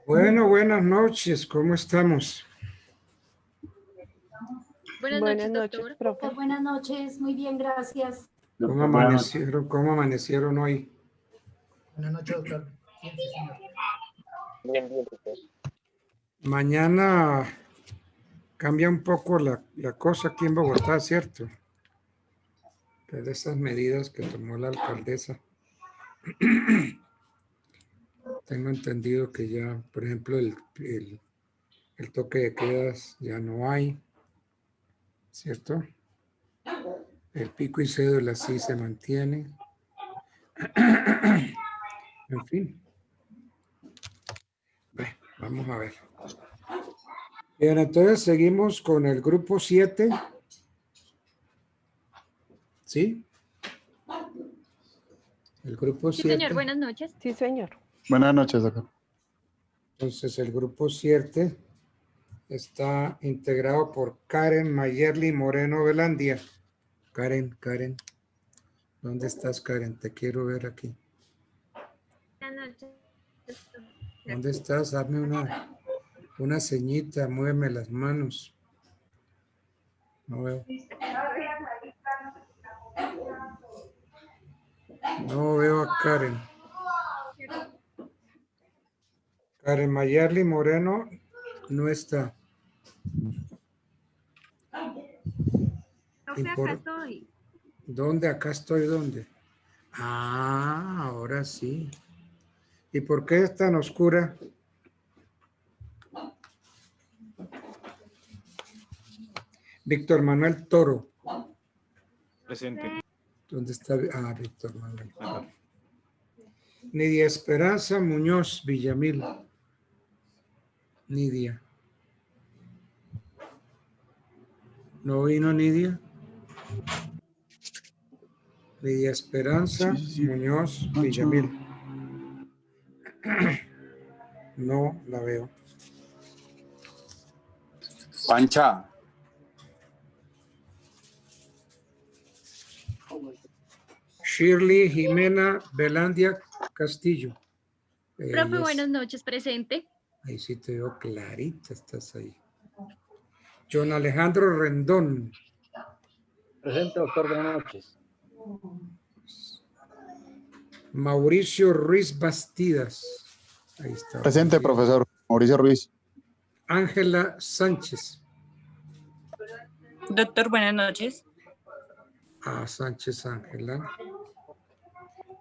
Bueno, buenas noches, ¿cómo estamos? Buenas noches, profe. Buenas noches, muy bien, gracias. ¿Cómo amanecieron? ¿Cómo amanecieron hoy? Buenas noches, doctor. Sí, señor. Bien, doctor. Mañana cambia un poco la cosa aquí en Bogotá, ¿cierto? De esas medidas que tomó la alcaldesa. Tengo entendido que ya, por ejemplo, el toque de quedas ya no hay, ¿cierto? El pico y cédula sí se mantiene. En fin. Bueno, vamos a ver. Bien, entonces seguimos con el grupo 7. ¿Sí? El grupo 7. Sí, señor, buenas noches. Sí, señor. Buenas noches, doctor. Entonces el grupo 7 está integrado por Karen Mayerly Moreno Velandia. Karen, ¿dónde estás, Karen? Te quiero ver aquí. Buenas noches. ¿Dónde estás? Hazme una ceñita, muéveme las manos. No veo. No veo a Karen. Karen Mayerly Moreno no está. Profe, acá estoy. ¿Dónde? Acá estoy, ¿dónde? Ah, ahora sí. ¿Y por qué es tan oscura? Víctor Manuel Toro. Presente. ¿Dónde está? Ah, Víctor Manuel. Nidia Esperanza Muñoz Villamil. Nidia. ¿No vino Nidia? Nidia Esperanza Muñoz Villamil. No la veo. Pancha. Shirley Jimena Velandia Castillo. Profe, buenas noches, presente. Ahí sí te veo clarita, estás ahí. John Alejandro Rendón. Presente, doctor. Buenas noches. Mauricio Ruiz Bastidas. Ahí está. Presente, profesor. Mauricio Ruiz. Ángela Sánchez. Doctor, buenas noches. Ah, Sánchez Ángela.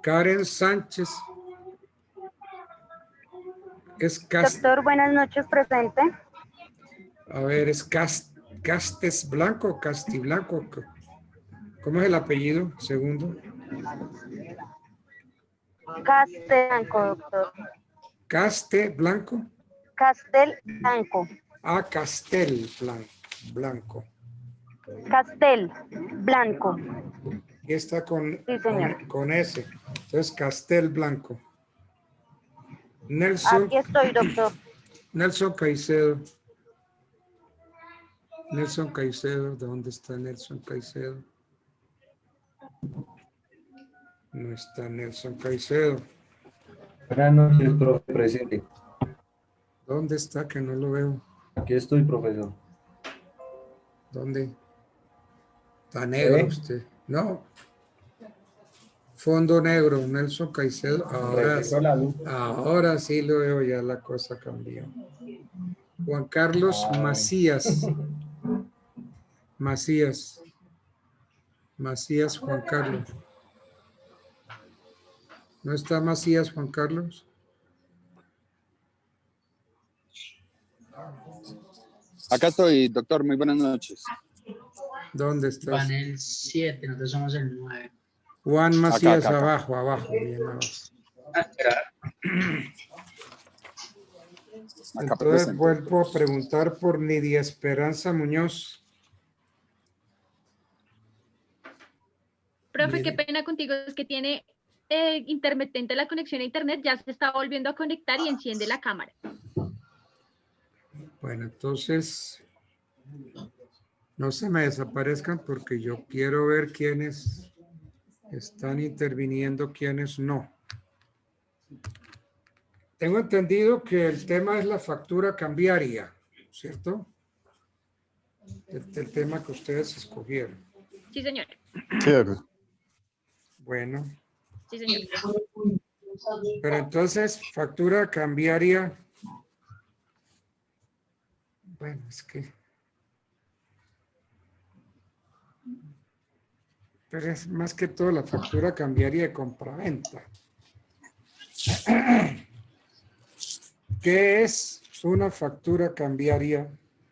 Karen Sánchez. Doctor, buenas noches, presente. A ver, ¿es Castes Blanco o Casti Blanco? ¿Cómo es el apellido? Segundo. Castel Blanco, doctor. Caste Blanco. Castel Blanco. Ah, Castel Blanco. Castel Blanco. Y está con, Sí, señor. con S. Entonces, Castel Blanco. Nelson. Aquí estoy, doctor. Nelson Caicedo. Nelson Caicedo. ¿De dónde está Nelson Caicedo? No está Nelson Caicedo. Buenas noches, profe, presente. ¿Dónde está? Que no lo veo. Aquí estoy, profesor. ¿Dónde? Está negro usted. No. Fondo negro, Nelson Caicedo. Ahora sí lo veo, ya la cosa cambió. Juan Carlos Macías. Macías Juan Carlos. ¿No está Macías Juan Carlos? Acá estoy, doctor. Muy buenas noches. ¿Dónde estás? Panel 7, nosotros somos el 9. Juan Macías, Acá. abajo, bien abajo. Acá Entonces presente. vuelvo a preguntar por Nidia Esperanza Muñoz. Profe, qué pena contigo, es que tiene intermitente la conexión a internet, ya se está volviendo a conectar y enciende la cámara. Bueno, entonces No se me desaparezcan porque yo quiero ver quiénes están interviniendo, quiénes no. Tengo entendido que el tema es la factura cambiaria, ¿cierto? El tema que ustedes escogieron. Sí, señor. Sí, doctor. Bueno, Sí, señor. pero entonces factura cambiaria. Bueno, es que... Pero es más que todo la factura cambiaria de compraventa. ¿Qué es una factura cambiaria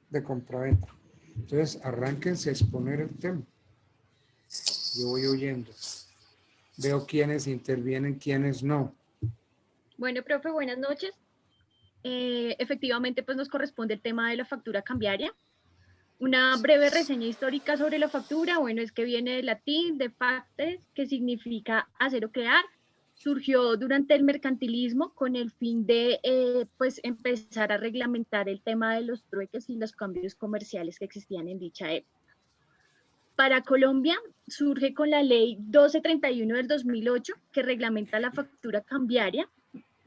de compraventa? Entonces, arránquense a exponer el tema. Yo voy oyendo. Veo quiénes intervienen, quiénes no. Bueno, profe, buenas noches. Efectivamente, pues nos corresponde el tema de la factura cambiaria. Una breve reseña histórica sobre la factura. Bueno, es que viene del latín de factes, que significa hacer o crear. Surgió durante el mercantilismo con el fin de pues empezar a reglamentar el tema de los trueques y los cambios comerciales que existían en dicha época. Para Colombia surge con la ley 1231 del 2008 que reglamenta la factura cambiaria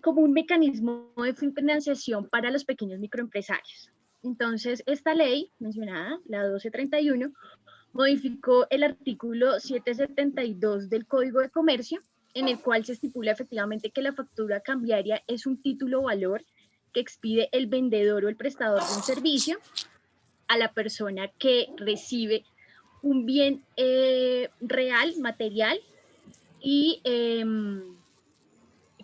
como un mecanismo de financiación para los pequeños microempresarios. Entonces, esta ley mencionada, la 1231, modificó el artículo 772 del Código de Comercio, en el cual se estipula efectivamente que la factura cambiaria es un título valor que expide el vendedor o el prestador de un servicio a la persona que recibe un bien real, material, y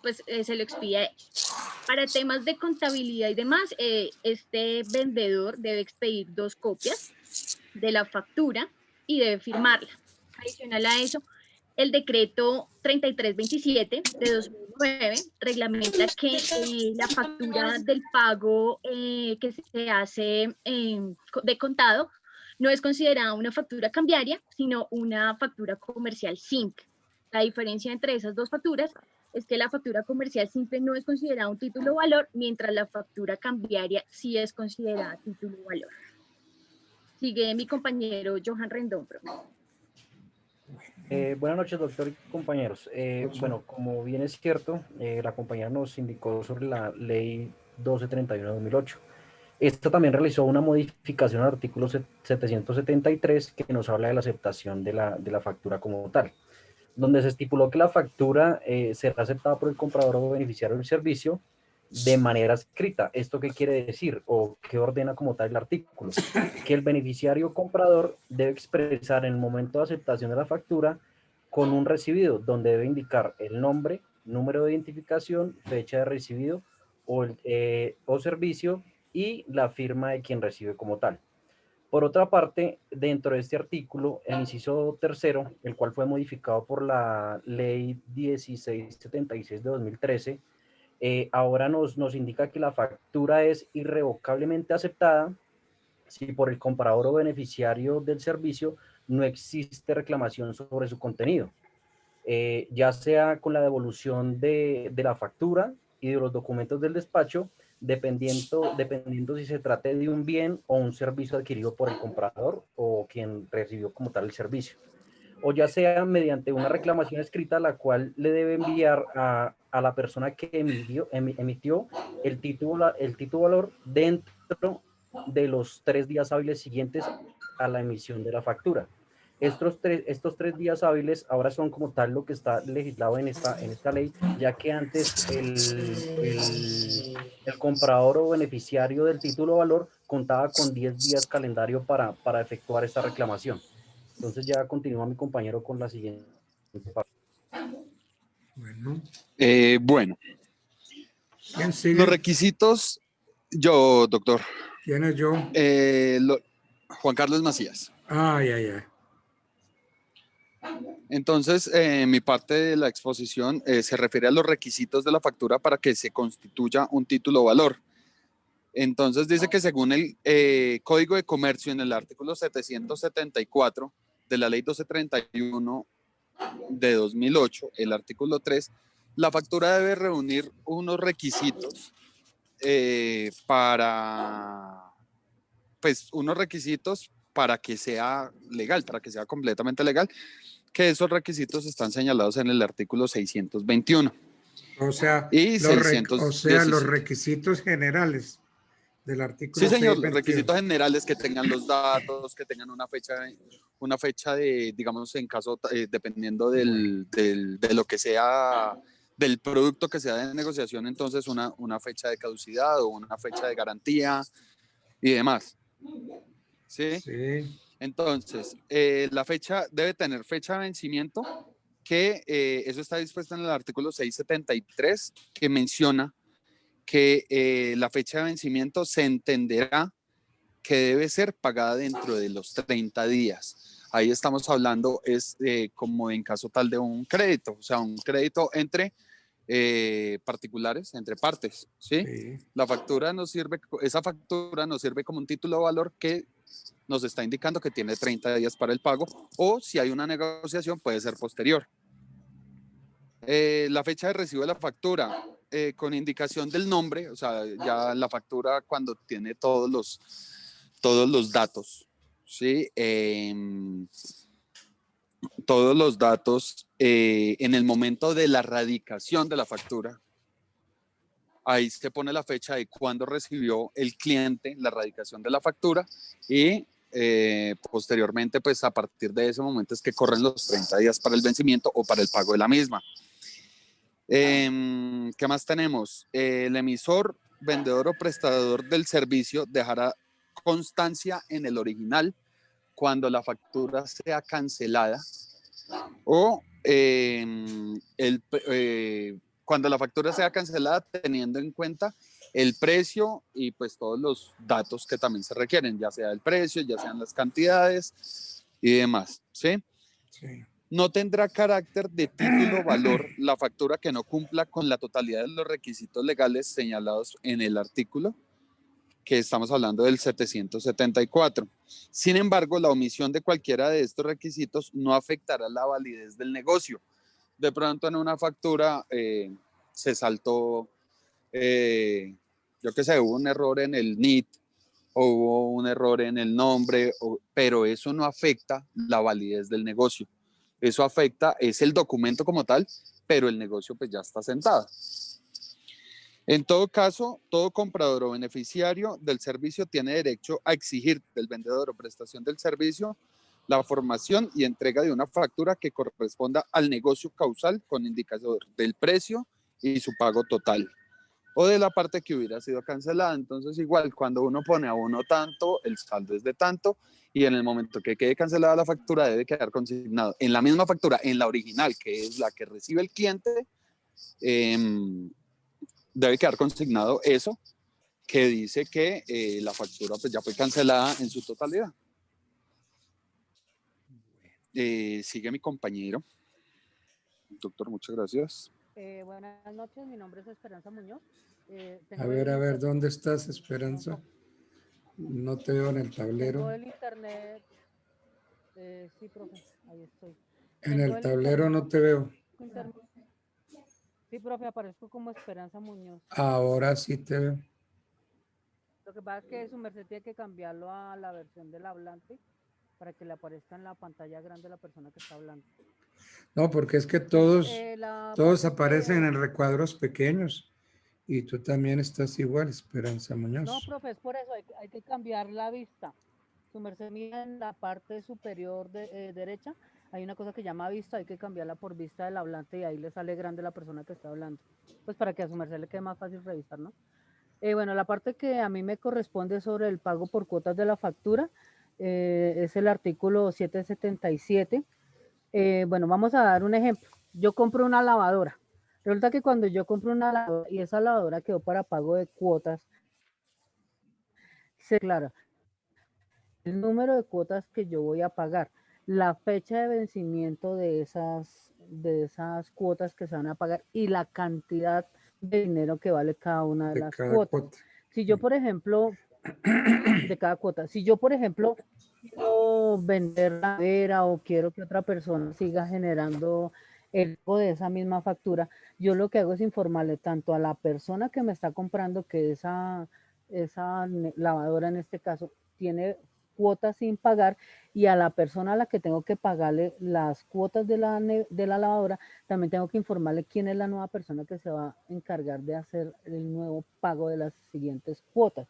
pues se lo expide a ellos. Para temas de contabilidad y demás, este vendedor debe expedir 2 copias de la factura y debe firmarla. Adicional a eso, el decreto 3327 de 2009 reglamenta que la factura del pago que se hace de contado no es considerada una factura cambiaria, sino una factura comercial simple. La diferencia entre esas dos facturas es que la factura comercial simple no es considerada un título valor, mientras la factura cambiaria sí es considerada título valor. Sigue mi compañero Johan Rendón, profe. Buenas noches, doctor y compañeros. Bueno, como bien es cierto, la compañera nos indicó sobre la ley 1231 de 2008. Esta también realizó una modificación al artículo 773 que nos habla de la aceptación de la factura como tal, donde se estipuló que la factura será aceptada por el comprador o beneficiario del servicio de manera escrita. ¿Esto qué quiere decir o qué ordena como tal el artículo? Que el beneficiario comprador debe expresar en el momento de aceptación de la factura con un recibido donde debe indicar el nombre, número de identificación, fecha de recibido o servicio y la firma de quien recibe como tal. Por otra parte, dentro de este artículo, el inciso tercero, el cual fue modificado por la ley 1676 de 2013, ahora nos indica que la factura es irrevocablemente aceptada si por el comprador o beneficiario del servicio no existe reclamación sobre su contenido, ya sea con la devolución de la factura y de los documentos del despacho, dependiendo si se trate de un bien o un servicio adquirido por el comprador o quien recibió como tal el servicio, o ya sea mediante una reclamación escrita, la cual le debe enviar a la persona que emitió el título valor dentro de los 3 días hábiles siguientes a la emisión de la factura. Estos tres días hábiles ahora son como tal lo que está legislado en esta ley, ya que antes el comprador o beneficiario del título valor contaba con 10 días calendario para efectuar esta reclamación. Entonces ya continúa mi compañero con la siguiente parte. Bueno, Bueno, ¿quién sigue? los requisitos, yo, doctor, ¿Quién es yo? Juan Carlos Macías. Ay, ay, ay. Entonces, mi parte de la exposición se refiere a los requisitos de la factura para que se constituya un título valor. Entonces dice que según el Código de Comercio en el artículo 774 de la ley 1231 de 2008, el artículo 3, la factura debe reunir unos requisitos unos requisitos para que sea legal, para que sea completamente legal, que esos requisitos están señalados en el artículo 621 O sea, y los 617. requisitos generales del Sí, artículo señor, los 621. requisitos generales que tengan los datos, que tengan una fecha de, digamos, en caso, dependiendo de lo que sea, del producto que sea de negociación, entonces una fecha de caducidad o una fecha de garantía y demás. ¿Sí? Sí, Entonces, la fecha debe tener fecha de vencimiento, que eso está dispuesto en el artículo 673, que menciona que la fecha de vencimiento se entenderá que debe ser pagada dentro de los 30 días. Ahí estamos hablando, es como en caso tal de un crédito, o sea, un crédito entre particulares, entre partes, ¿sí? sí. La factura nos sirve, esa factura nos sirve como un título de valor que nos está indicando que tiene 30 días para el pago, o si hay una negociación puede ser posterior. La fecha de recibo de la factura, con indicación del nombre, o sea, ya la factura cuando tiene todos los datos, ¿sí? Todos los datos en el momento de la radicación de la factura. Ahí se pone la fecha de cuándo recibió el cliente la radicación de la factura y posteriormente, pues a partir de ese momento es que corren los 30 días para el vencimiento o para el pago de la misma. ¿Qué más tenemos? El emisor, vendedor o prestador del servicio dejará constancia en el original cuando la factura sea cancelada o cuando la factura sea cancelada teniendo en cuenta el precio y pues todos los datos que también se requieren, ya sea el precio, ya sean las cantidades y demás, ¿sí? Sí. No tendrá carácter de título valor la factura que no cumpla con la totalidad de los requisitos legales señalados en el artículo, que estamos hablando del 774. Sin embargo, la omisión de cualquiera de estos requisitos no afectará la validez del negocio. De pronto en una factura se saltó, yo qué sé, hubo un error en el NIT o hubo un error en el nombre, pero eso no afecta la validez del negocio. Eso afecta, es el documento como tal, pero el negocio pues ya está sentado. En todo caso, todo comprador o beneficiario del servicio tiene derecho a exigir del vendedor o prestación del servicio la formación y entrega de una factura que corresponda al negocio causal con indicador del precio y su pago total, o de la parte que hubiera sido cancelada. Entonces, igual, cuando uno pone a uno tanto, el saldo es de tanto, y en el momento que quede cancelada la factura debe quedar consignado en la misma factura, en la original, que es la que recibe el cliente, debe quedar consignado eso que dice que la factura pues, ya fue cancelada en su totalidad. Sigue mi compañero. Doctor, muchas gracias. Buenas noches, mi nombre es Esperanza Muñoz. A ver, ¿dónde estás, Esperanza? No te veo en el tablero. Tengo el internet. Sí, profe, ahí estoy. En el tablero no te veo. Sí, profe, aparezco como Esperanza Muñoz. Ahora sí te veo. Lo que pasa es que su merced tiene que cambiarlo a la versión del hablante para que le aparezca en la pantalla grande la persona que está hablando. No, porque es que todos parte aparecen en recuadros pequeños y tú también estás igual, Esperanza Muñoz. No, profe, es por eso, hay que cambiar la vista. Su merced mira en la parte superior derecha, hay una cosa que llama vista, hay que cambiarla por vista del hablante y ahí le sale grande la persona que está hablando. Pues para que a su merced le quede más fácil revisar, ¿no? Bueno, la parte que a mí me corresponde sobre el pago por cuotas de la factura es el artículo 777. Bueno, vamos a dar un ejemplo. Yo compro una lavadora. Resulta que cuando yo compro una lavadora y esa lavadora quedó para pago de cuotas, se declara el número de cuotas que yo voy a pagar, la fecha de vencimiento de esas cuotas que se van a pagar y la cantidad de dinero que vale cada una de las cuotas. Si yo, por ejemplo, de cada cuota, si yo, por ejemplo, quiero vender la nevera o quiero que otra persona siga generando el pago de esa misma factura, yo lo que hago es informarle tanto a la persona que me está comprando que esa lavadora en este caso tiene cuotas sin pagar, y a la persona a la que tengo que pagarle las cuotas de la lavadora, también tengo que informarle quién es la nueva persona que se va a encargar de hacer el nuevo pago de las siguientes cuotas.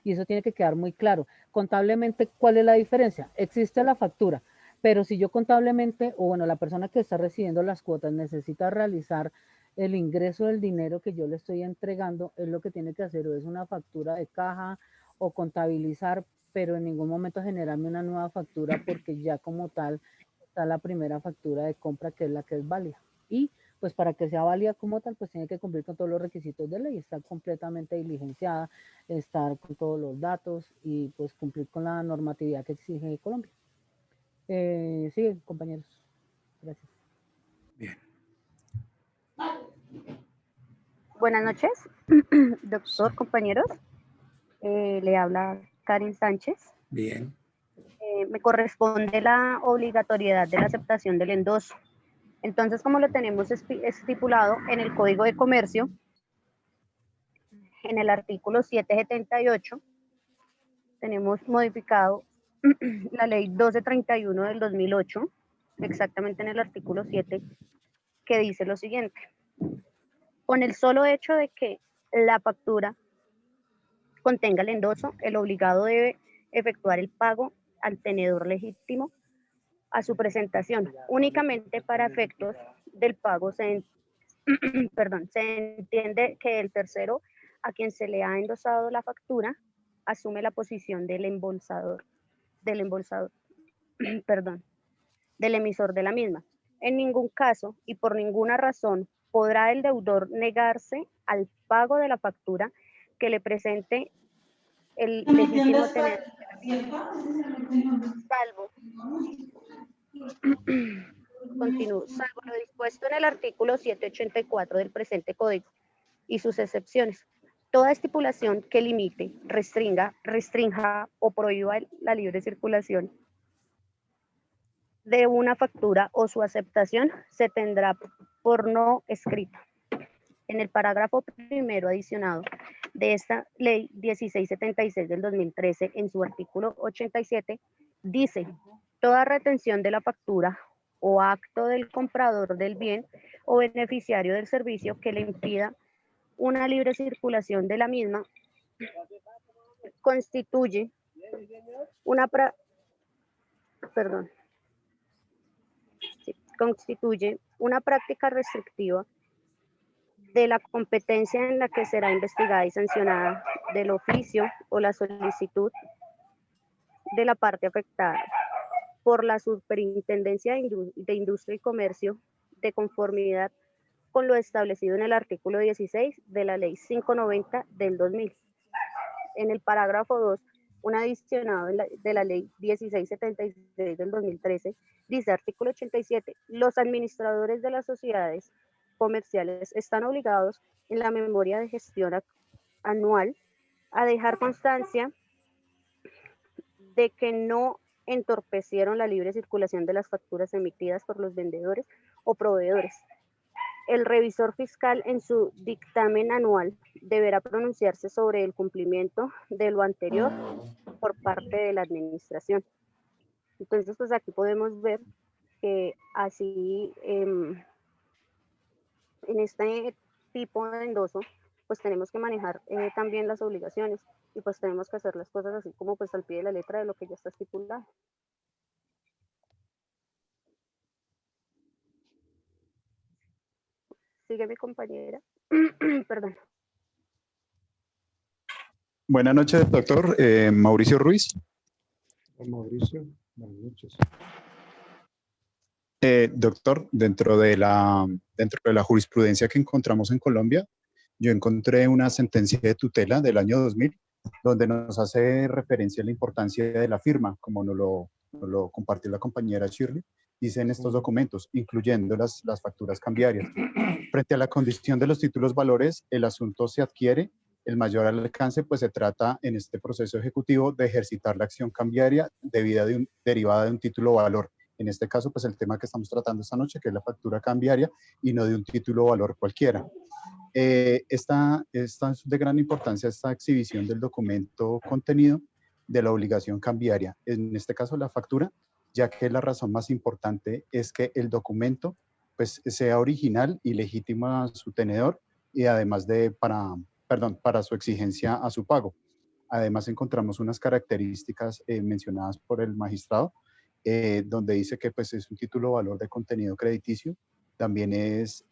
Y eso tiene que quedar muy claro. Contablemente, ¿cuál es la diferencia? Existe la factura, pero si yo contablemente, o bueno, la persona que está recibiendo las cuotas necesita realizar el ingreso del dinero que yo le estoy entregando, es lo que tiene que hacer, o es una factura de caja o contabilizar, pero en ningún momento generarme una nueva factura, porque ya como tal está la primera factura de compra, que es la que es válida. Y pues para que sea válida como tal, pues tiene que cumplir con todos los requisitos de ley, estar completamente diligenciada, estar con todos los datos y pues cumplir con la normatividad que exige Colombia. Sí, compañeros. Gracias. Bien. Buenas noches, doctor, compañeros. Le habla Karen Sánchez. Bien. Me corresponde la obligatoriedad de la aceptación del endoso. Entonces, como lo tenemos estipulado en el Código de Comercio, en el artículo 778, tenemos modificado la ley 1231 del 2008, exactamente en el artículo 7, que dice lo siguiente: con el solo hecho de que la factura contenga el endoso, el obligado debe efectuar el pago al tenedor legítimo a su presentación. Únicamente para efectos del pago se entiende que el tercero a quien se le ha endosado la factura asume la posición del embolsador, del emisor de la misma. En ningún caso y por ninguna razón podrá el deudor negarse al pago de la factura que le presente el legítimo tenedor, salvo salvo lo dispuesto en el artículo 784 del presente código y sus excepciones. Toda estipulación que limite, restrinja o prohíba la libre circulación de una factura o su aceptación se tendrá por no escrita. En el parágrafo primero adicionado de esta ley 1676 del 2013, en su artículo 87, dice: toda retención de la factura o acto del comprador del bien o beneficiario del servicio que le impida una libre circulación de la misma constituye una práctica restrictiva de la competencia en la que será investigada y sancionada del oficio o la solicitud de la parte afectada por la Superintendencia de Industria y Comercio, de conformidad con lo establecido en el artículo 16 de la Ley 590 del 2000. En el parágrafo 2, un adicionado de la Ley 1676 del 2013, dice: artículo 87, los administradores de las sociedades comerciales están obligados en la memoria de gestión anual a dejar constancia de que no entorpecieron la libre circulación de las facturas emitidas por los vendedores o proveedores. El revisor fiscal en su dictamen anual deberá pronunciarse sobre el cumplimiento de lo anterior por parte de la administración. Entonces, pues aquí podemos ver que así en este tipo de endoso, pues tenemos que manejar también las obligaciones y pues tenemos que hacer las cosas así como pues al pie de la letra de lo que ya está estipulado. Sigue mi compañera. Perdón. Buenas noches, doctor. Mauricio Ruiz. Hola, Mauricio, buenas noches. Doctor, dentro de la jurisprudencia que encontramos en Colombia, yo encontré una sentencia de tutela del año 2000, donde nos hace referencia a la importancia de la firma, como nos lo compartió la compañera Shirley, dice en estos documentos, incluyendo las facturas cambiarias. Frente a la condición de los títulos valores, el asunto se adquiere el mayor alcance, pues se trata en este proceso ejecutivo de ejercitar la acción cambiaria derivada de un título valor. En este caso, pues el tema que estamos tratando esta noche, que es la factura cambiaria y no de un título valor cualquiera. Esta es de gran importancia, esta exhibición del documento contenido, de la obligación cambiaria, en este caso la factura, ya que la razón más importante es que el documento pues, sea original y legítimo a su tenedor y además para su exigencia a su pago. Además encontramos unas características mencionadas por el magistrado, donde dice que pues, es un título valor de contenido crediticio, también es,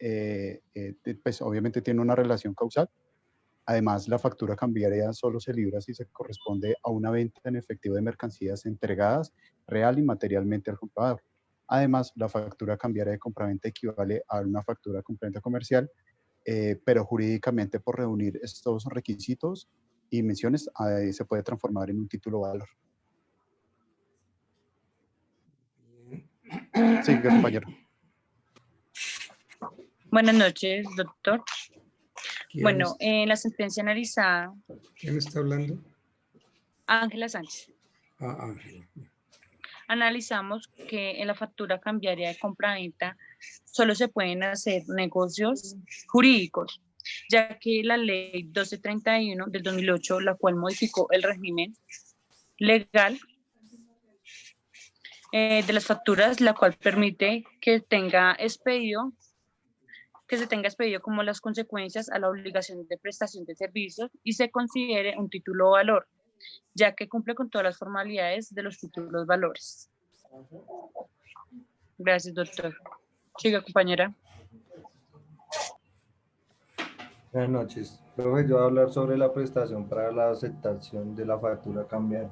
pues obviamente tiene una relación causal. Además, la factura cambiaria solo se libra si se corresponde a una venta en efectivo de mercancías entregadas real y materialmente al comprador. Además, la factura cambiaria de compraventa equivale a una factura de compraventa comercial, pero jurídicamente por reunir estos requisitos y menciones se puede transformar en un título valor. Sí, compañero. Buenas noches, doctor. Bueno, es? en la sentencia analizada, ¿Quién está hablando? Ángela Sánchez, Ángela. analizamos que en la factura cambiaria de compraventa solo se pueden hacer negocios jurídicos, ya que la ley 1231 del 2008, la cual modificó el régimen legal de las facturas, la cual permite que se tenga expedido como las consecuencias a la obligación de prestación de servicios y se considere un título valor, ya que cumple con todas las formalidades de los títulos valores. Gracias, doctor. Siga, compañera. Buenas noches. Profe, yo voy a hablar sobre la prestación para la aceptación de la factura cambiaria.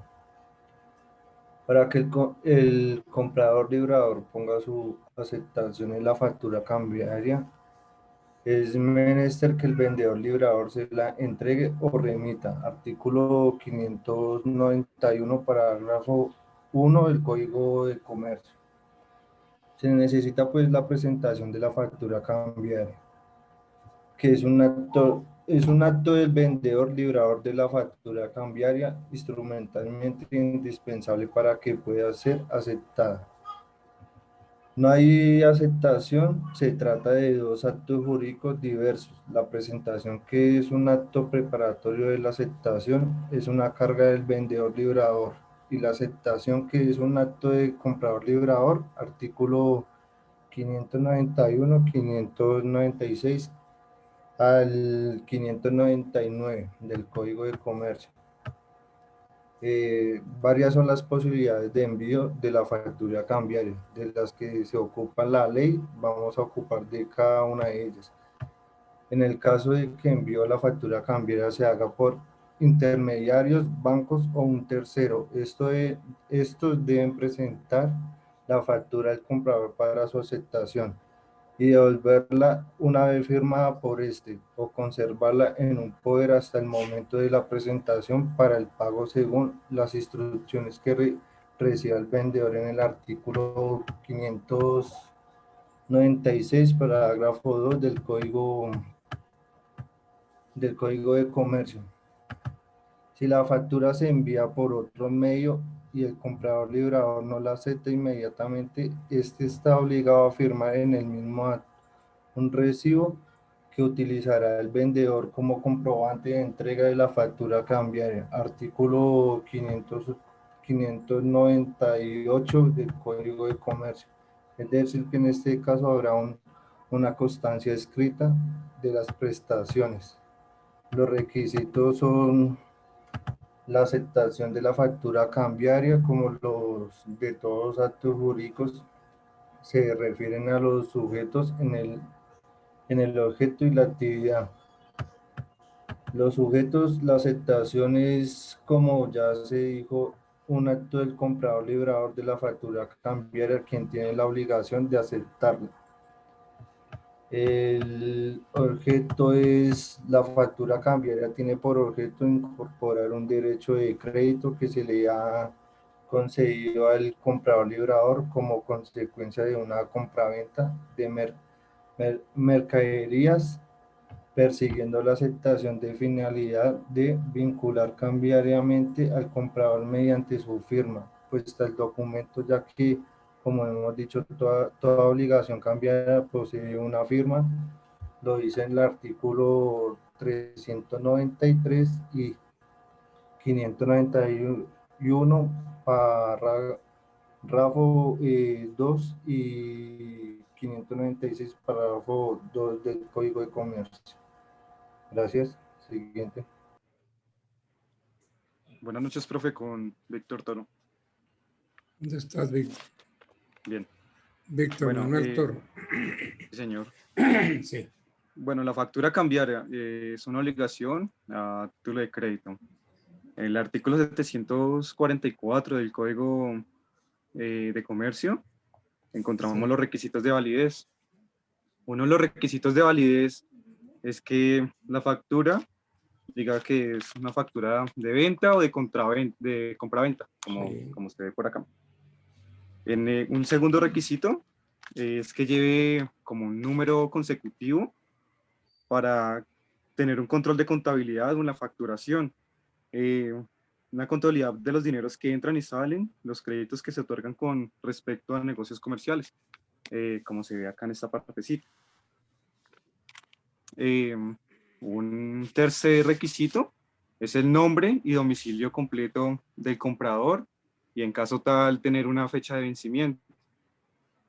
Para que el comprador librador ponga su aceptación en la factura cambiaria, es menester que el vendedor librador se la entregue o remita. Artículo 591, parágrafo 1 del Código de Comercio. Se necesita pues la presentación de la factura cambiaria, que es un acto del vendedor librador de la factura cambiaria instrumentalmente indispensable para que pueda ser aceptada. No hay aceptación, se trata de dos actos jurídicos diversos. La presentación, que es un acto preparatorio de la aceptación, es una carga del vendedor librador, y la aceptación, que es un acto de comprador librador, artículo 591, 596 al 599 del Código de Comercio. Varias son las posibilidades de envío de la factura cambiaria, de las que se ocupa la ley. Vamos a ocupar de cada una de ellas. En el caso de que envío la factura cambiaria se haga por intermediarios, bancos o un tercero, estos deben presentar la factura al comprador para su aceptación y devolverla una vez firmada por este, o conservarla en un poder hasta el momento de la presentación para el pago según las instrucciones que reciba el vendedor en el artículo 596, parágrafo 2 del Código de Comercio. Si la factura se envía por otro medio y el comprador librador no la acepta inmediatamente, este está obligado a firmar en el mismo acto un recibo que utilizará el vendedor como comprobante de entrega de la factura cambiaria. Artículo 598 del Código de Comercio. Es decir, que en este caso habrá una constancia escrita de las prestaciones. Los requisitos son la aceptación de la factura cambiaria, como los de todos los actos jurídicos. Se refieren a los sujetos en el objeto y la actividad. Los sujetos, la aceptación es, como ya se dijo, un acto del comprador librador de la factura cambiaria, quien tiene la obligación de aceptarla. El objeto es, la factura cambiaria tiene por objeto incorporar un derecho de crédito que se le ha concedido al comprador librador como consecuencia de una compraventa de mercaderías, persiguiendo la aceptación de finalidad de vincular cambiariamente al comprador mediante su firma, pues está el documento, ya que, como hemos dicho, toda obligación cambiaria posee una firma. Lo dice en el artículo 393 y 1, párrafo 2 y 596, párrafo 2 del Código de Comercio. Gracias. Siguiente. Buenas noches, profe, con Víctor Toro. ¿Dónde estás, Víctor? Bien. Víctor Bueno, Manuel Toro. Sí, señor. Sí. Bueno, la factura cambiaria es una obligación a título de crédito. El artículo 744 del Código de Comercio encontramos Sí. los requisitos de validez. Uno de los requisitos de validez es que la factura diga que es una factura de venta o de compraventa, como usted ve por acá. Un segundo requisito es que lleve como un número consecutivo para tener un control de contabilidad, una facturación, una contabilidad de los dineros que entran y salen, los créditos que se otorgan con respecto a negocios comerciales, como se ve acá en esta partecita. Un tercer requisito es el nombre y domicilio completo del comprador y en caso tal tener una fecha de vencimiento.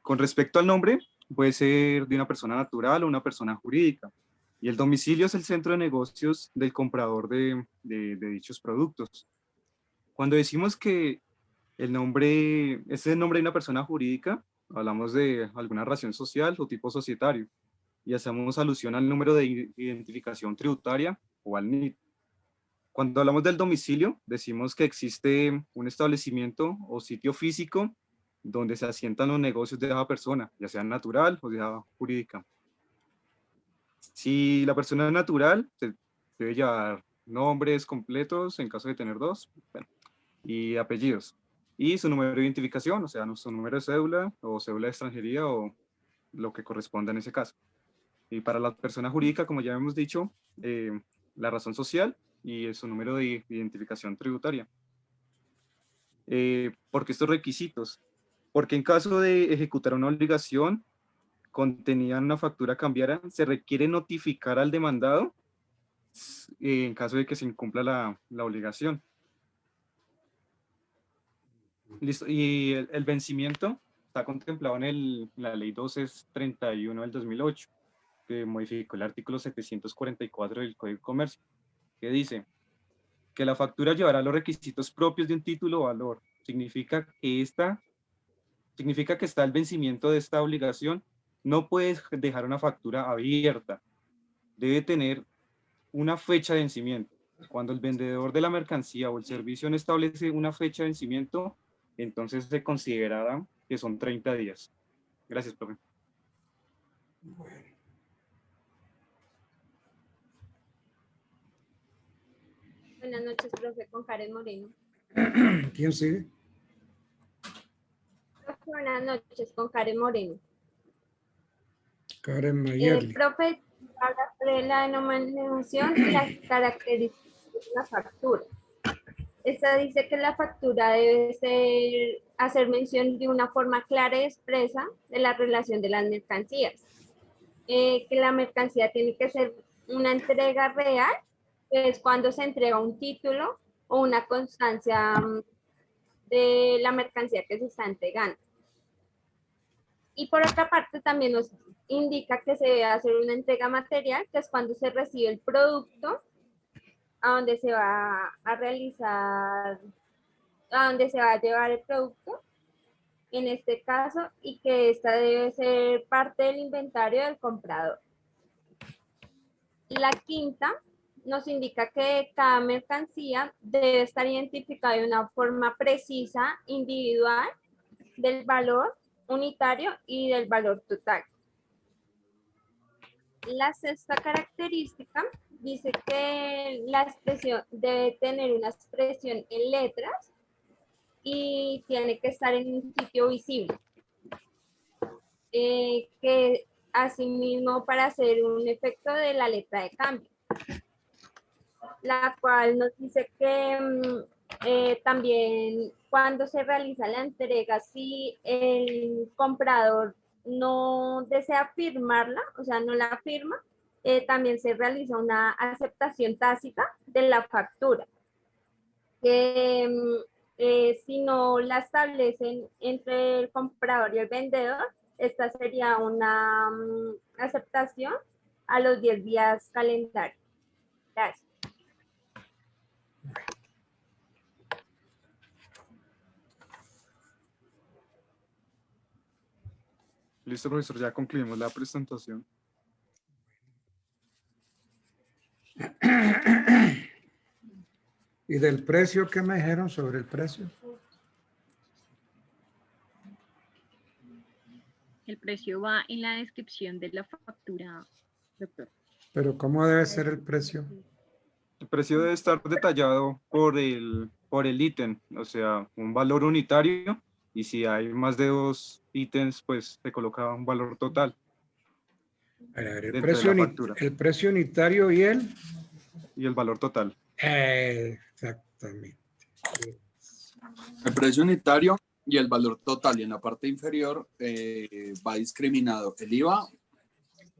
Con respecto al nombre, puede ser de una persona natural o una persona jurídica. Y el domicilio es el centro de negocios del comprador de dichos productos. Cuando decimos que el nombre es el nombre de una persona jurídica, hablamos de alguna razón social o tipo societario y hacemos alusión al número de identificación tributaria o al NIT. Cuando hablamos del domicilio, decimos que existe un establecimiento o sitio físico donde se asientan los negocios de esa persona, ya sea natural o sea jurídica. Si la persona es natural, se debe llevar nombres completos en caso de tener dos, bueno, y apellidos. Y su número de identificación, o sea, su número de cédula o cédula de extranjería o lo que corresponda en ese caso. Y para la persona jurídica, como ya hemos dicho, la razón social y su número de identificación tributaria. ¿Por qué estos requisitos? Porque en caso de ejecutar una obligación contenida en una factura cambiaria, se requiere notificar al demandado en caso de que se incumpla la obligación. Listo. Y el vencimiento está contemplado en la ley 1231 del 2008, que modificó el artículo 744 del Código de Comercio, que dice que la factura llevará los requisitos propios de un título o valor. Significa que está el vencimiento de esta obligación. No puedes dejar una factura abierta. Debe tener una fecha de vencimiento. Cuando el vendedor de la mercancía o el servicio no establece una fecha de vencimiento, entonces se considerará que son 30 días. Gracias, profe. Buenas noches, profe, con Karen Moreno. ¿Quién sigue? Profe, buenas noches, con Karen Moreno. Karen Mayerly. Profe, habla sobre la denominación y las características de la factura. Esta dice que la factura debe hacer mención de una forma clara y expresa de la relación de las mercancías. Que la mercancía tiene que ser una entrega real, que es cuando se entrega un título o una constancia de la mercancía que se está entregando. Y por otra parte también nos indica que se debe hacer una entrega material, que es cuando se recibe el producto a donde se va a realizar, a donde se va a llevar el producto, en este caso, y que esta debe ser parte del inventario del comprador. La quinta nos indica que cada mercancía debe estar identificada de una forma precisa, individual, del valor unitario y del valor total. La sexta característica dice que la expresión debe tener una expresión en letras y tiene que estar en un sitio visible. Que asimismo para hacer un efecto de la letra de cambio, la cual nos dice que también cuando se realiza la entrega, si el comprador no desea firmarla, o sea, no la firma, también se realiza una aceptación tácita de la factura. Si no la establecen entre el comprador y el vendedor, esta sería una aceptación a los 10 días calendario. Gracias. Listo, profesor, ya concluimos la presentación. ¿Y del precio qué me dijeron sobre el precio? El precio va en la descripción de la factura, doctor. Pero ¿cómo debe ser el precio? El precio debe estar detallado por el ítem, o sea, un valor unitario, y si hay más de 2 ítems, pues se coloca un valor total A ver, dentro de la factura el precio unitario y y el valor total. Exactamente. El precio unitario y el valor total. Y en la parte inferior va discriminado el IVA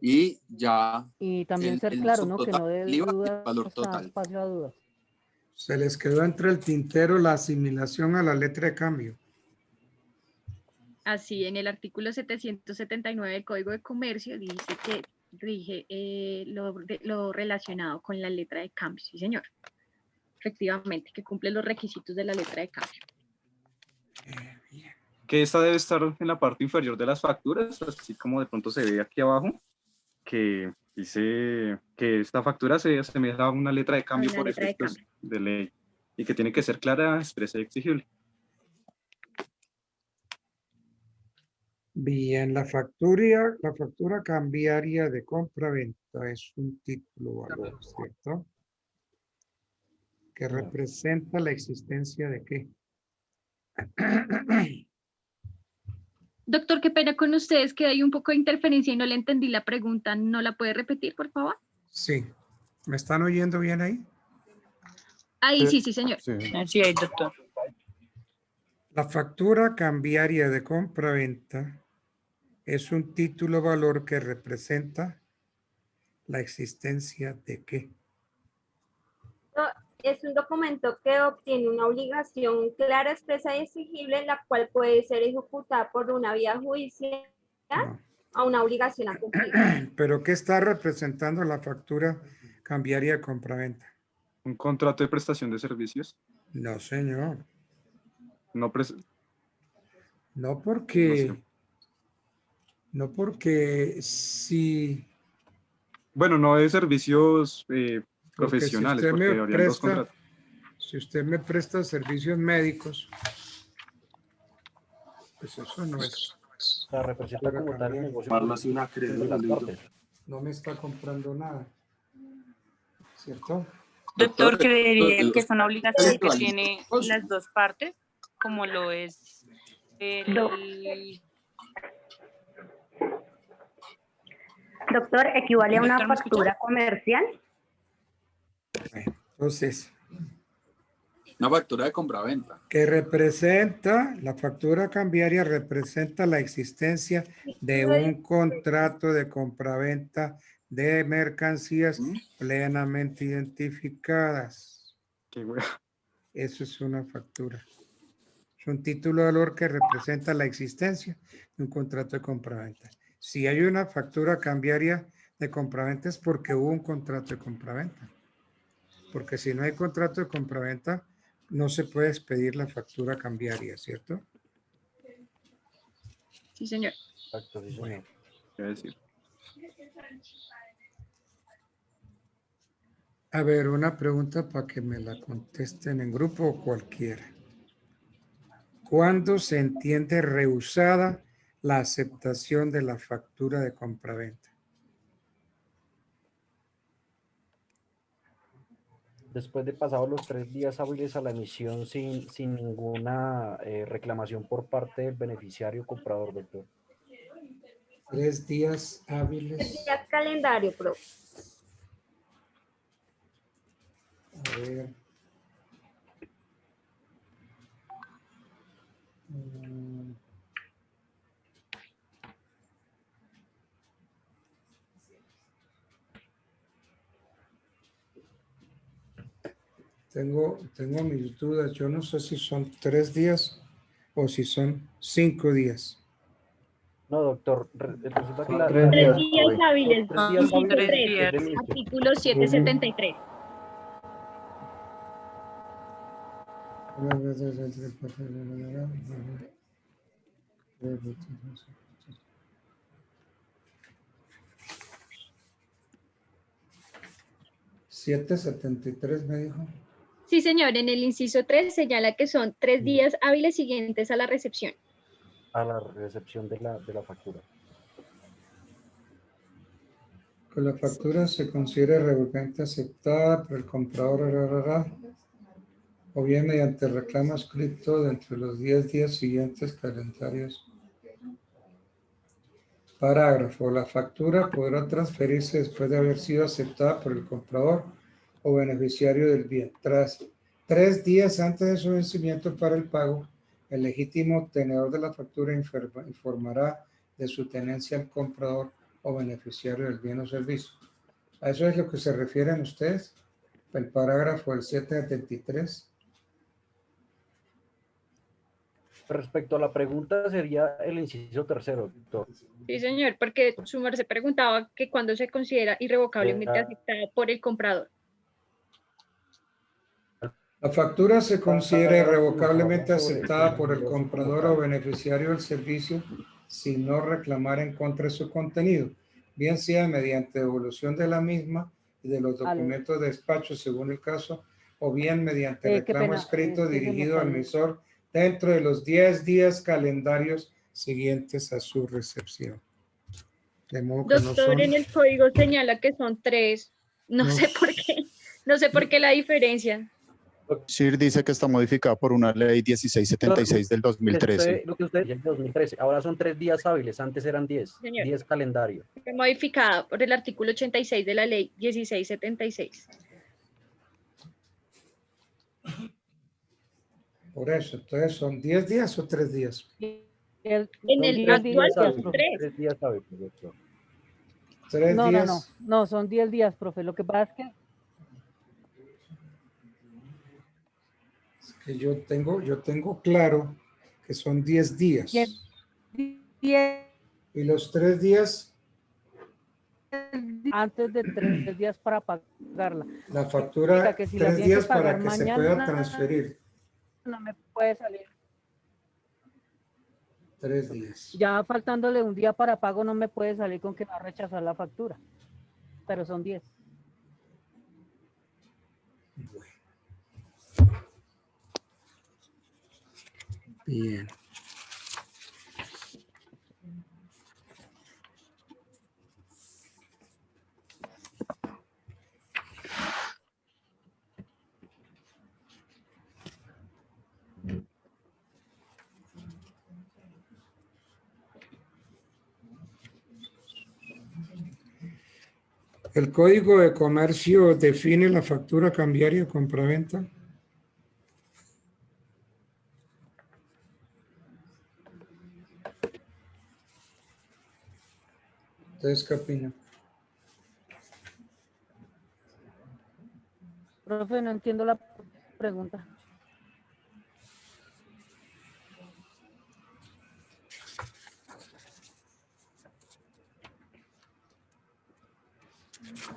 y ya Y también ser el claro, ¿no? Que subtotal no dé del IVA y el dudas, valor total. espacio a dudas. Se les quedó entre el tintero la asimilación a la letra de cambio. Así, en el artículo 779 del Código de Comercio dice que rige lo relacionado con la letra de cambio. Sí, señor. Efectivamente, que cumple los requisitos de la letra de cambio. Que esta debe estar en la parte inferior de las facturas, así como de pronto se ve aquí abajo, que dice que esta factura se asemeja a una letra de cambio Una por letra de efectos cambio. de ley y que tiene que ser clara, expresa y exigible. Bien, la factura cambiaria de compra-venta es un título valor, ¿cierto? Que representa la existencia de qué. Doctor, qué pena con ustedes que hay un poco de interferencia y no le entendí la pregunta. ¿No la puede repetir, por favor? Sí. ¿Me están oyendo bien ahí? Ahí sí, sí, señor. Así es, doctor. La factura cambiaria de compra-venta es un título valor que representa la existencia de qué. Es un documento que obtiene una obligación clara, expresa y exigible, la cual puede ser ejecutada por una vía judicial a una obligación a cumplir. ¿Pero qué está representando la factura cambiaria de compraventa? ¿Un contrato de prestación de servicios? No, señor. No, No no porque, sé. no porque si, Bueno, no de servicios porque si profesionales, usted porque me habrían dos presta, contratos. si usted me presta servicios médicos, pues eso no es. O sea, representa factura como tal el cambiaria. negocio de las partes. No me está comprando nada, ¿cierto? Doctor, creería que los es una obligación que equivalentes. tiene las dos partes, como lo es el... Doctor, ¿equivale a una Doctor, ¿me escucha? factura comercial? Entonces, Una factura de compraventa. que representa, la factura cambiaria representa la existencia de un contrato de compraventa de mercancías plenamente identificadas. Qué wea. Eso es una factura. Es un título de valor que representa la existencia de un contrato de compraventa. Si hay una factura cambiaria de compraventa es porque hubo un contrato de compraventa. Porque si no hay contrato de compraventa, no se puede expedir la factura cambiaria, ¿cierto? Sí, señor. Exacto, sí, señor. Bueno. ¿Qué decir? A ver, una pregunta para que me la contesten en grupo o cualquiera. ¿Cuándo se entiende rehusada la aceptación de la factura de compraventa? Después de pasados los 3 días hábiles a la emisión sin ninguna reclamación por parte del beneficiario comprador, doctor. 3 días 10 hábiles. días calendario, profe. A ver. Mm. tengo mis dudas. Yo no sé si son 3 días o si son 5 días. No, doctor, resulta que Son la 3 ley- días. 3 días profe. hábiles. Tres días Inciso hábiles 3, desde el inicio. artículo 773. ¿773 me dijo? Sí, señor, en el inciso 3 señala que son 3 días hábiles siguientes a la recepción. A la recepción de la factura. Que la factura se considere revocadamente aceptada por el comprador, o bien mediante reclamo escrito dentro de los 10 días siguientes calendarios. Parágrafo. La factura podrá transferirse después de haber sido aceptada por el comprador o beneficiario del bien. Tras 3 días antes de su vencimiento para el pago, el legítimo tenedor de la factura informará de su tenencia al comprador o beneficiario del bien o servicio. ¿A eso es lo que se refieren ustedes? El parágrafo del 773. Respecto a la pregunta, sería el inciso tercero, doctor. Sí, señor, porque su merced preguntaba que cuando se considera irrevocablemente aceptada por el comprador. La factura se considera irrevocablemente Nos habla sobre aceptada por el negocio como comprador o tal. beneficiario del servicio sin no reclamar en contra de su contenido, bien sea mediante devolución de la misma y de los documentos de despacho según el caso, o bien mediante Qué reclamo pena, escrito es que se me dirigido al cayó. emisor dentro de los 10 días calendarios siguientes a su recepción. De modo que no Doctor, son... en el código señala que son 3. No No. sé por qué. No sé por qué la diferencia. SIR dice que está modificada por una ley 1676 del 2013. Lo que usted dice, 2013. Ahora son 3 días hábiles, antes eran 10. Señor. 10 calendario. Fue modificada por el artículo 86 de la ley 1676. Por eso, entonces son 10 días o 3 días. En Son el 10 actual días son hábiles. 3. 3 días hábiles, doctor. 3 No, días. no, son 10 días, profe. Lo que pasa es que Que yo tengo claro que son 10 días. 10 Y los 3 días, antes de 3 días para pagarla. la factura, Significa que si la 3 tiene que días para pagar que se mañana, pueda transferir. no me puede salir. 3 días. Ya faltándole un día para pago, no me puede salir con que va a rechazar la factura. Pero son 10. Bien. ¿El Código de Comercio define la factura cambiaria compraventa? ¿Ustedes qué opinan? Profe, no entiendo la pregunta.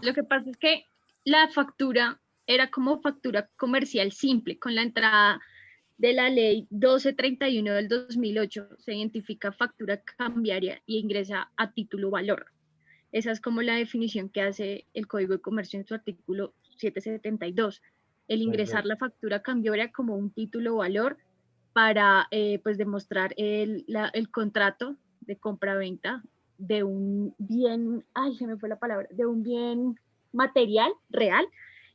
Lo que pasa es que la factura era como factura comercial simple. Con la entrada de la ley 1231 del 2008 se identifica factura cambiaria y ingresa a título valor. Esa es como la definición que hace el Código de Comercio en su artículo 772. El ingresar la factura cambiaria como un título valor para pues demostrar el contrato de compra-venta de un bien, ay, se me fue la palabra, de un bien material real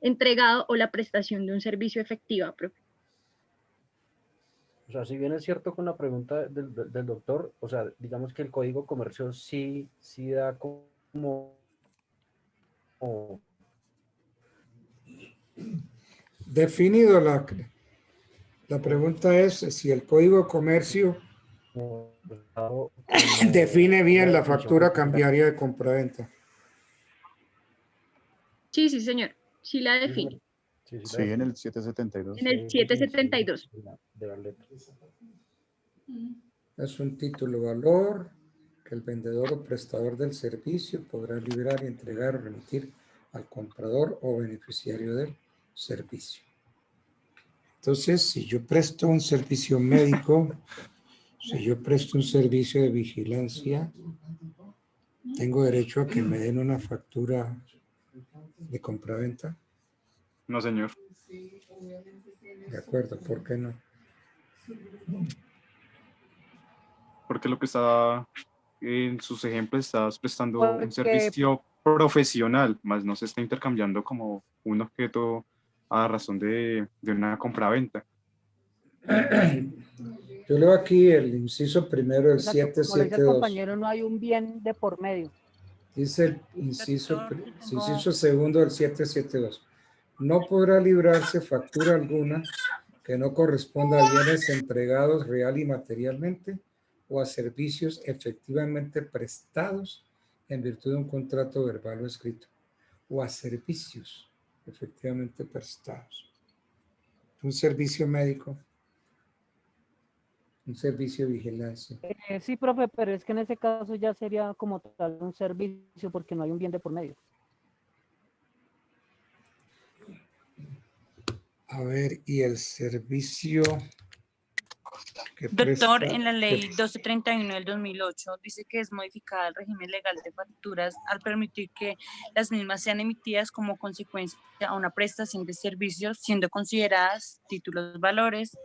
entregado o la prestación de un servicio efectiva, profe. O sea, si bien es cierto con la pregunta del doctor, o sea, digamos que el Código de Comercio sí da como Definido la pregunta es si el Código de Comercio define bien la factura cambiaria de compraventa. Sí, sí, señor. Sí la define. Sí, en el 772. En el 772. De la letra. Es un título valor que el vendedor o prestador del servicio podrá liberar y entregar o remitir al comprador o beneficiario del servicio. Entonces, si yo presto un servicio médico, si yo presto un servicio de vigilancia, ¿tengo derecho a que me den una factura de compraventa? No, señor. De acuerdo, ¿por qué no? Porque lo que está en sus ejemplos, estás prestando Porque- un servicio profesional, más no se está intercambiando como un objeto a razón de una compraventa. Yo leo aquí el inciso primero del Exacto, como le dice el 772. compañero, no hay un bien de por medio. Dice el inciso segundo del 772. No podrá librarse factura alguna que no corresponda a bienes entregados real y materialmente o a servicios efectivamente prestados en virtud de un contrato verbal o escrito, o a servicios efectivamente prestados. Un servicio médico, un servicio de vigilancia. Sí, profe, pero es que en ese caso ya sería como tal un servicio porque no hay un bien de por medio. A ver, y el servicio que Doctor, presta- en la ley que- 1231 del 2008 dice que es modificada el régimen legal de facturas al permitir que las mismas sean emitidas como consecuencia a una prestación de servicios, siendo consideradas títulos valores.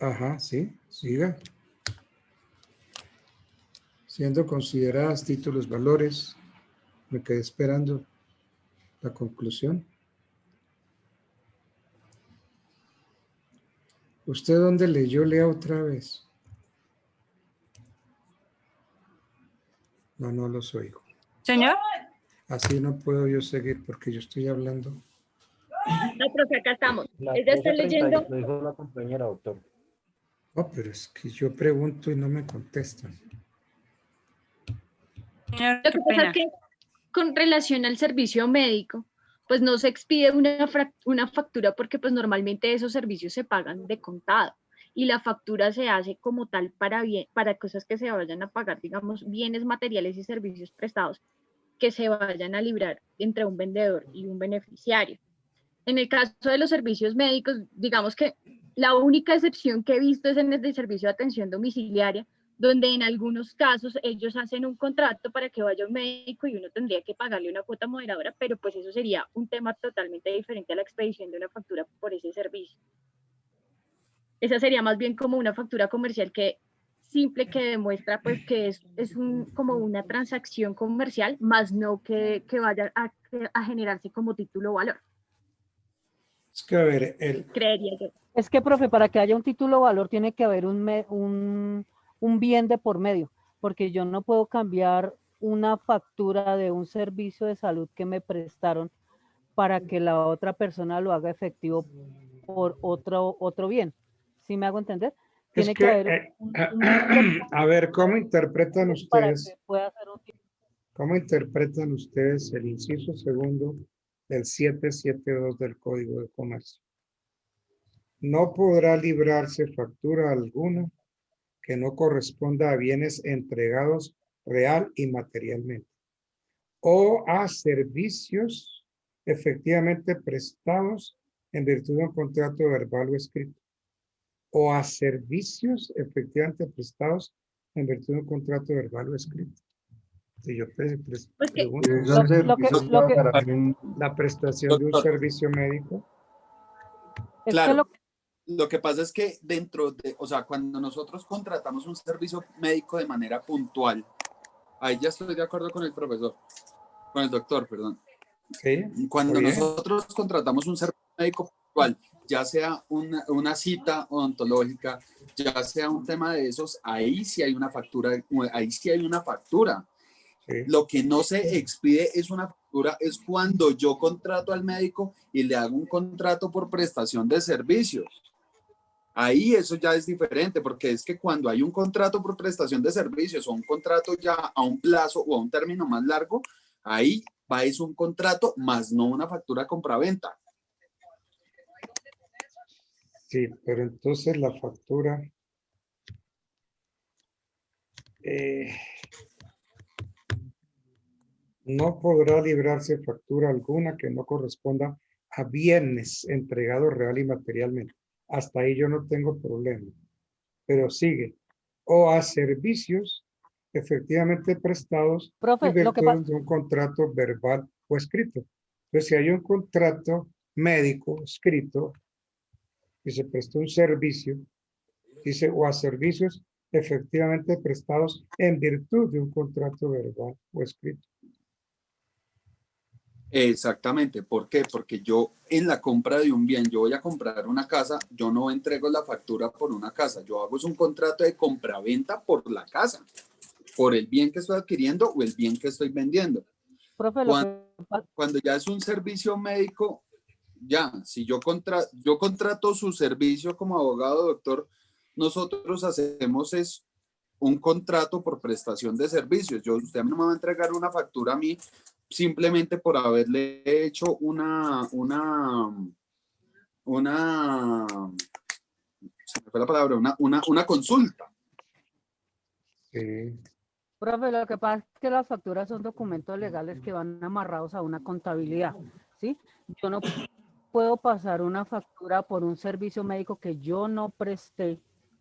Ajá, sí, siga. Siendo consideradas títulos valores, me quedé esperando la conclusión. ¿Usted dónde leyó? Lea otra vez. No, no los oigo. Señor, Así no puedo yo seguir porque yo estoy hablando. No, profe, acá estamos. La Ella está 1230, leyendo. lo dijo la compañera, doctor. No, pero es que yo pregunto y no me contestan. señor, Lo qué que pasa pena. es que con relación al servicio médico, pues no se expide una factura porque pues normalmente esos servicios se pagan de contado y la factura se hace como tal para cosas que se vayan a pagar, digamos, bienes materiales y servicios prestados que se vayan a librar entre un vendedor y un beneficiario. En el caso de los servicios médicos, digamos que la única excepción que he visto es en el de servicio de atención domiciliaria, donde en algunos casos ellos hacen un contrato para que vaya un médico y uno tendría que pagarle una cuota moderadora, pero pues eso sería un tema totalmente diferente a la expedición de una factura por ese servicio. Esa sería más bien como una factura comercial simple que demuestra pues que es como una transacción comercial, más no que vaya a generarse como título valor, Es que, a ver, creería yo. Es que, profe, para que haya un título valor tiene que haber un bien de por medio, porque yo no puedo cambiar una factura de un servicio de salud que me prestaron para que la otra persona lo haga efectivo por otro bien. ¿Sí me hago entender? Tiene que haber un bien a ver, ¿cómo interpretan para ustedes? que pueda hacer un ¿Cómo interpretan ustedes el inciso segundo del 772 del Código de Comercio? No podrá librarse factura alguna que no corresponda a bienes entregados real y materialmente o a servicios efectivamente prestados en virtud de un contrato verbal o escrito o a servicios efectivamente prestados en virtud de un contrato verbal o escrito. Si yo pregunto, la prestación de un servicio médico. Claro, lo que pasa es que dentro de, o sea, cuando nosotros contratamos un servicio médico de manera puntual, ahí ya estoy de acuerdo con el profesor, con el doctor, perdón. Sí, cuando nosotros contratamos un servicio médico puntual, ya sea una cita odontológica, ya sea un tema de esos, ahí sí hay una factura, ahí sí hay una factura. Sí. Lo que no se expide es una factura, es cuando yo contrato al médico y le hago un contrato por prestación de servicios. Ahí eso ya es diferente, porque es que cuando hay un contrato por prestación de servicios o un contrato ya a un plazo o a un término más largo, Ahí va es un contrato más no una factura compraventa. Sí, pero entonces la factura no podrá librarse factura alguna que no corresponda a bienes entregados real y materialmente. Hasta ahí yo no tengo problema. Pero sigue. O a servicios efectivamente prestados en Profe, lo que virtud de un contrato verbal o escrito. Entonces, si hay un contrato médico escrito y se prestó un servicio, dice, o a servicios efectivamente prestados en virtud de un contrato verbal o escrito. Exactamente. ¿Por qué? Porque yo en la compra de un bien, yo voy a comprar una casa, yo no entrego la factura por una casa, yo hago un contrato de compraventa por la casa, por el bien que estoy adquiriendo o el bien que estoy vendiendo. profe, Cuando ya es un servicio médico, ya, si yo contrato su servicio como abogado, doctor, nosotros hacemos es un contrato por prestación de servicios. Usted no me va a entregar una factura a mí simplemente por haberle hecho se me fue la palabra, una consulta. Sí. Profe, lo que pasa es que las facturas son documentos legales que van amarrados a una contabilidad, ¿sí? Yo no puedo pasar una factura por un servicio médico que yo no presté,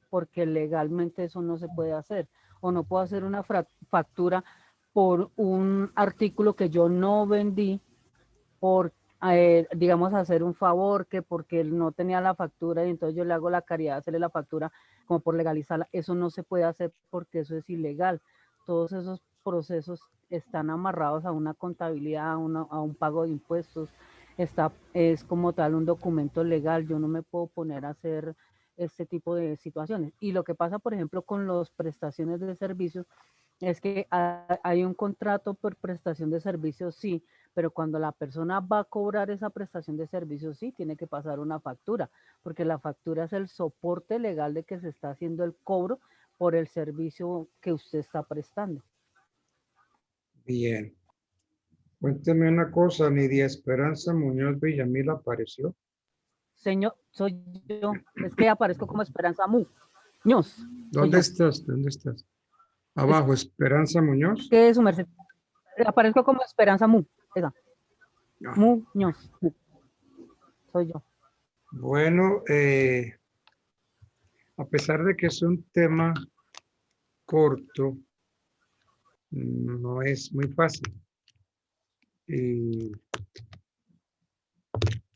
porque legalmente eso no se puede hacer. O no puedo hacer una factura por un artículo que yo no vendí, por, digamos, hacer un favor, que porque él no tenía la factura y entonces yo le hago la caridad de hacerle la factura como por legalizarla. Eso no se puede hacer porque eso es ilegal. Todos esos procesos están amarrados a una contabilidad, a un pago de impuestos. Es como tal un documento legal. Yo no me puedo poner a hacer este tipo de situaciones. Y lo que pasa, por ejemplo, con las prestaciones de servicios, es que hay un contrato por prestación de servicios, sí, pero cuando la persona va a cobrar esa prestación de servicios, sí, tiene que pasar una factura, porque la factura es el soporte legal de que se está haciendo el cobro por el servicio que usted está prestando. Bien. Cuénteme una cosa, Nidia Esperanza Muñoz Villamil apareció. Señor, soy yo. Es que aparezco como Esperanza Muñoz. ¿Dónde estás? ¿Dónde estás? Abajo, Esperanza Muñoz. ¿Qué es su merced? Aparezco como Esperanza esa. Muñoz. Soy yo. Bueno, a pesar de que es un tema corto, no es muy fácil. Y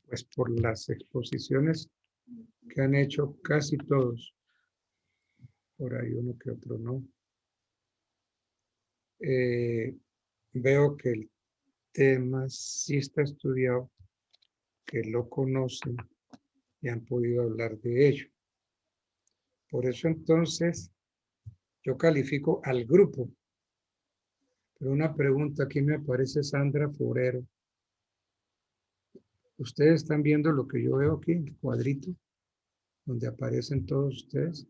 pues por las exposiciones que han hecho casi todos, por ahí uno que otro no, veo que el tema sí está estudiado, que lo conocen y han podido hablar de ello. Por eso entonces yo califico al grupo. Pero una pregunta, aquí me aparece Sandra Forero. ¿Ustedes están viendo lo que yo veo aquí, el cuadrito, donde aparecen todos ustedes?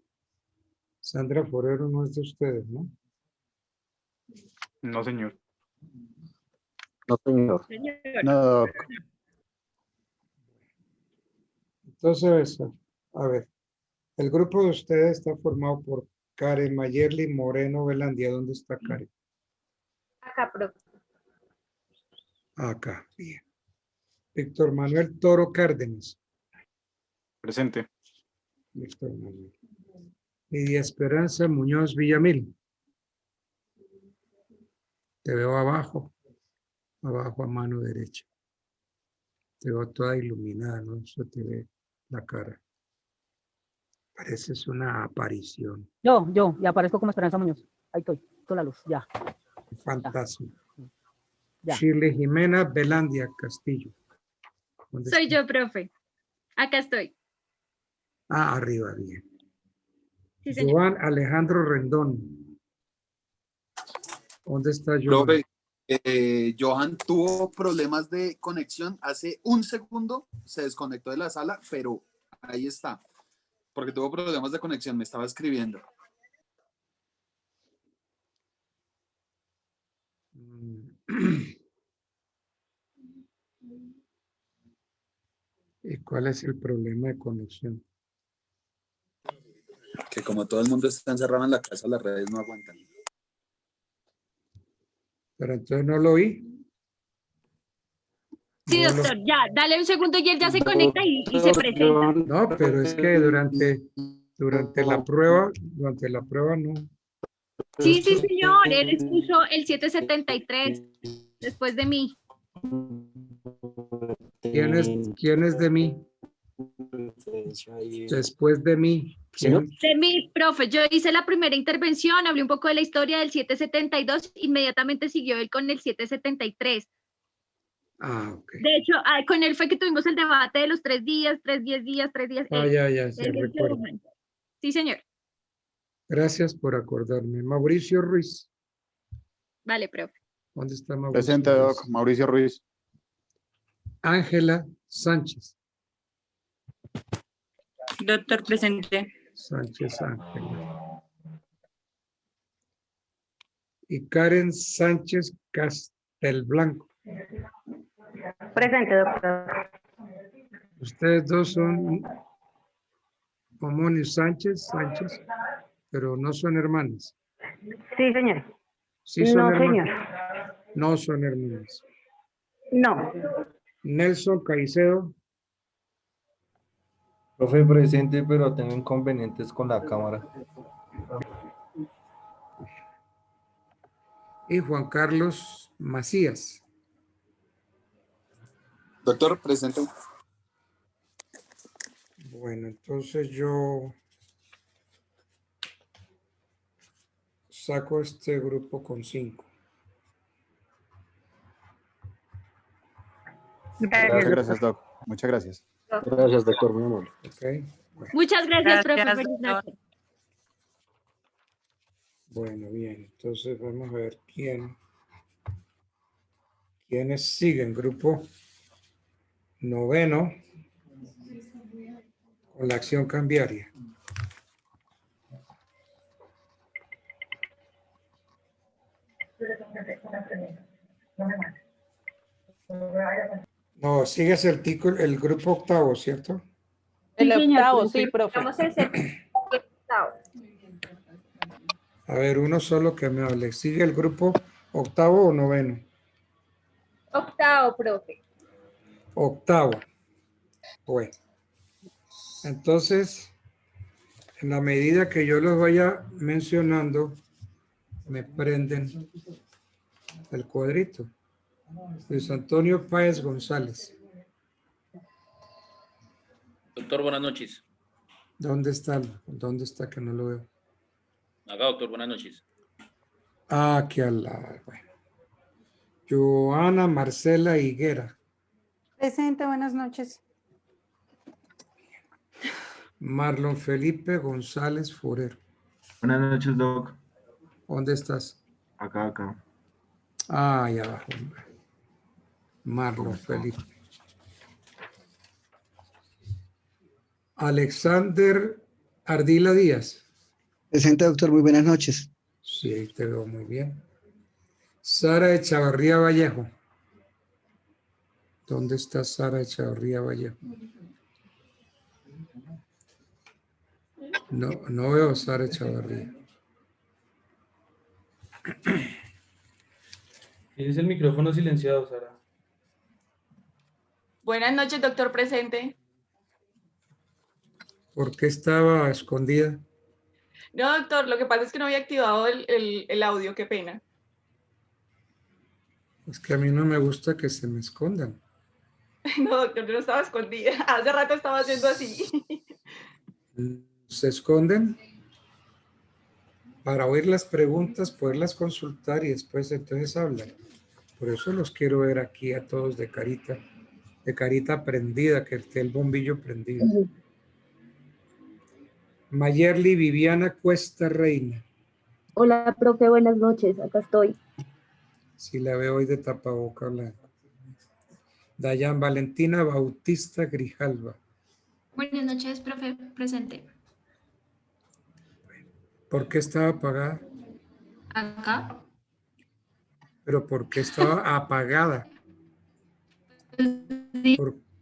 Sandra Forero no es de ustedes, ¿no? No, señor. No, señor. No, Entonces, a ver, el grupo de ustedes está formado por Karen Mayerly Moreno Velandia. ¿Dónde está Karen? Acá, profe. Acá, bien. Víctor Manuel Toro Cárdenas. Presente. Víctor Manuel. Lidia Esperanza Muñoz Villamil. Te veo abajo a mano derecha. Te veo toda iluminada, ¿no? Eso te ve la cara. Pareces una aparición. Yo, y aparezco como Esperanza Muñoz. Ahí estoy, con la luz, ya. Fantasma. Ya. Shirley Jimena Belandia Castillo. Soy yo, profe. Acá estoy. Ah, arriba, bien. Sí, señor. Joan Alejandro Rendón. ¿Dónde está Joan? Profe, Johan tuvo problemas de conexión. Hace un segundo se desconectó de la sala, pero ahí está. Porque tuvo problemas de conexión, me estaba escribiendo. ¿Cuál es el problema de conexión? Que como todo el mundo está encerrado en la casa, las redes no aguantan. Pero entonces no lo oí. Sí, No lo- doctor, ya, dale un segundo y él ya se conecta y se presenta. No, pero es que durante la prueba no. Sí, sí, señor, él expuso el 773 después de mí. ¿Quién es de mí? Después de mí. ¿Quién? De mí, profe, yo hice la primera intervención, hablé un poco de la historia del 772, inmediatamente siguió él con el 773. Ah, ok. De hecho, con él fue que tuvimos el debate de los 3 días, 10 días, 3 días. Ah, ya, sí, Él es recuerdo. Johan. Sí, señor. Gracias por acordarme. Mauricio Ruiz. Vale, profe. ¿Dónde está Mauricio Presente, Ruiz? Doc. Mauricio Ruiz. Ángela Sánchez. Doctor, presente. Sánchez Ángela. Y Karen Sánchez Castelblanco. Presente, doctor. Ustedes dos son homónimos Sánchez, pero no son hermanas. Sí, señor. Sí son No, hermanas. señor. No son hermanas. No. Nelson Caicedo. Profe, presente, pero tengo inconvenientes con la cámara. Y Juan Carlos Macías. Doctor, presente. Bueno, entonces yo saco este grupo con 5. Muchas gracias, Doc. Muchas gracias. Gracias, doctor. Muy amable. Ok. Bueno, Muchas gracias, profe. Gracias, Feliz doctor. noche. bueno, bien. Entonces vamos a ver quiénes siguen. Grupo noveno con la acción cambiaria. No, sigues el grupo octavo, ¿cierto? El Sí, señor, octavo, profe. sí, profe. Vamos el octavo. A ver, uno solo que me hable. ¿Sigue el grupo octavo o noveno? Octavo, profe. Octavo. Bueno, entonces, en la medida que yo los vaya mencionando, me prenden el cuadrito. Luis Antonio Páez González. Doctor, buenas noches. ¿Dónde está? ¿Dónde está que no lo veo? Acá, doctor, buenas noches. Ah, aquí al lado. Bueno. Joana Marcela Higuera. Presente, buenas noches. Marlon Felipe González Forero. Buenas noches, Doc. ¿Dónde estás? Acá. Ah, ahí abajo. Marlon Felipe. Alexander Ardila Díaz. Presente, doctor. Muy buenas noches. Sí, ahí te veo muy bien. Sara Echavarría Vallejo. ¿Dónde está Sara Echavarría Vallejo? No veo a Sara Echavarría. Tienes el micrófono silenciado, Sara. Buenas noches, doctor presente. ¿Por qué estaba escondida? No, doctor, lo que pasa es que no había activado el audio, qué pena. Es que a mí no me gusta que se me escondan. No, doctor, yo no estaba escondida. Hace rato estaba haciendo así. Se esconden para oír las preguntas, poderlas consultar y después entonces hablan. Por eso los quiero ver aquí a todos de carita prendida, que esté el bombillo prendido. Mayerly Viviana Cuesta Reina. Hola, profe, buenas noches, acá estoy. Si la veo hoy de tapaboca blanco. Dayan Valentina Bautista Grijalva. Buenas noches, profe, presente. ¿Por qué estaba apagada? Acá. ¿Pero por qué estaba apagada?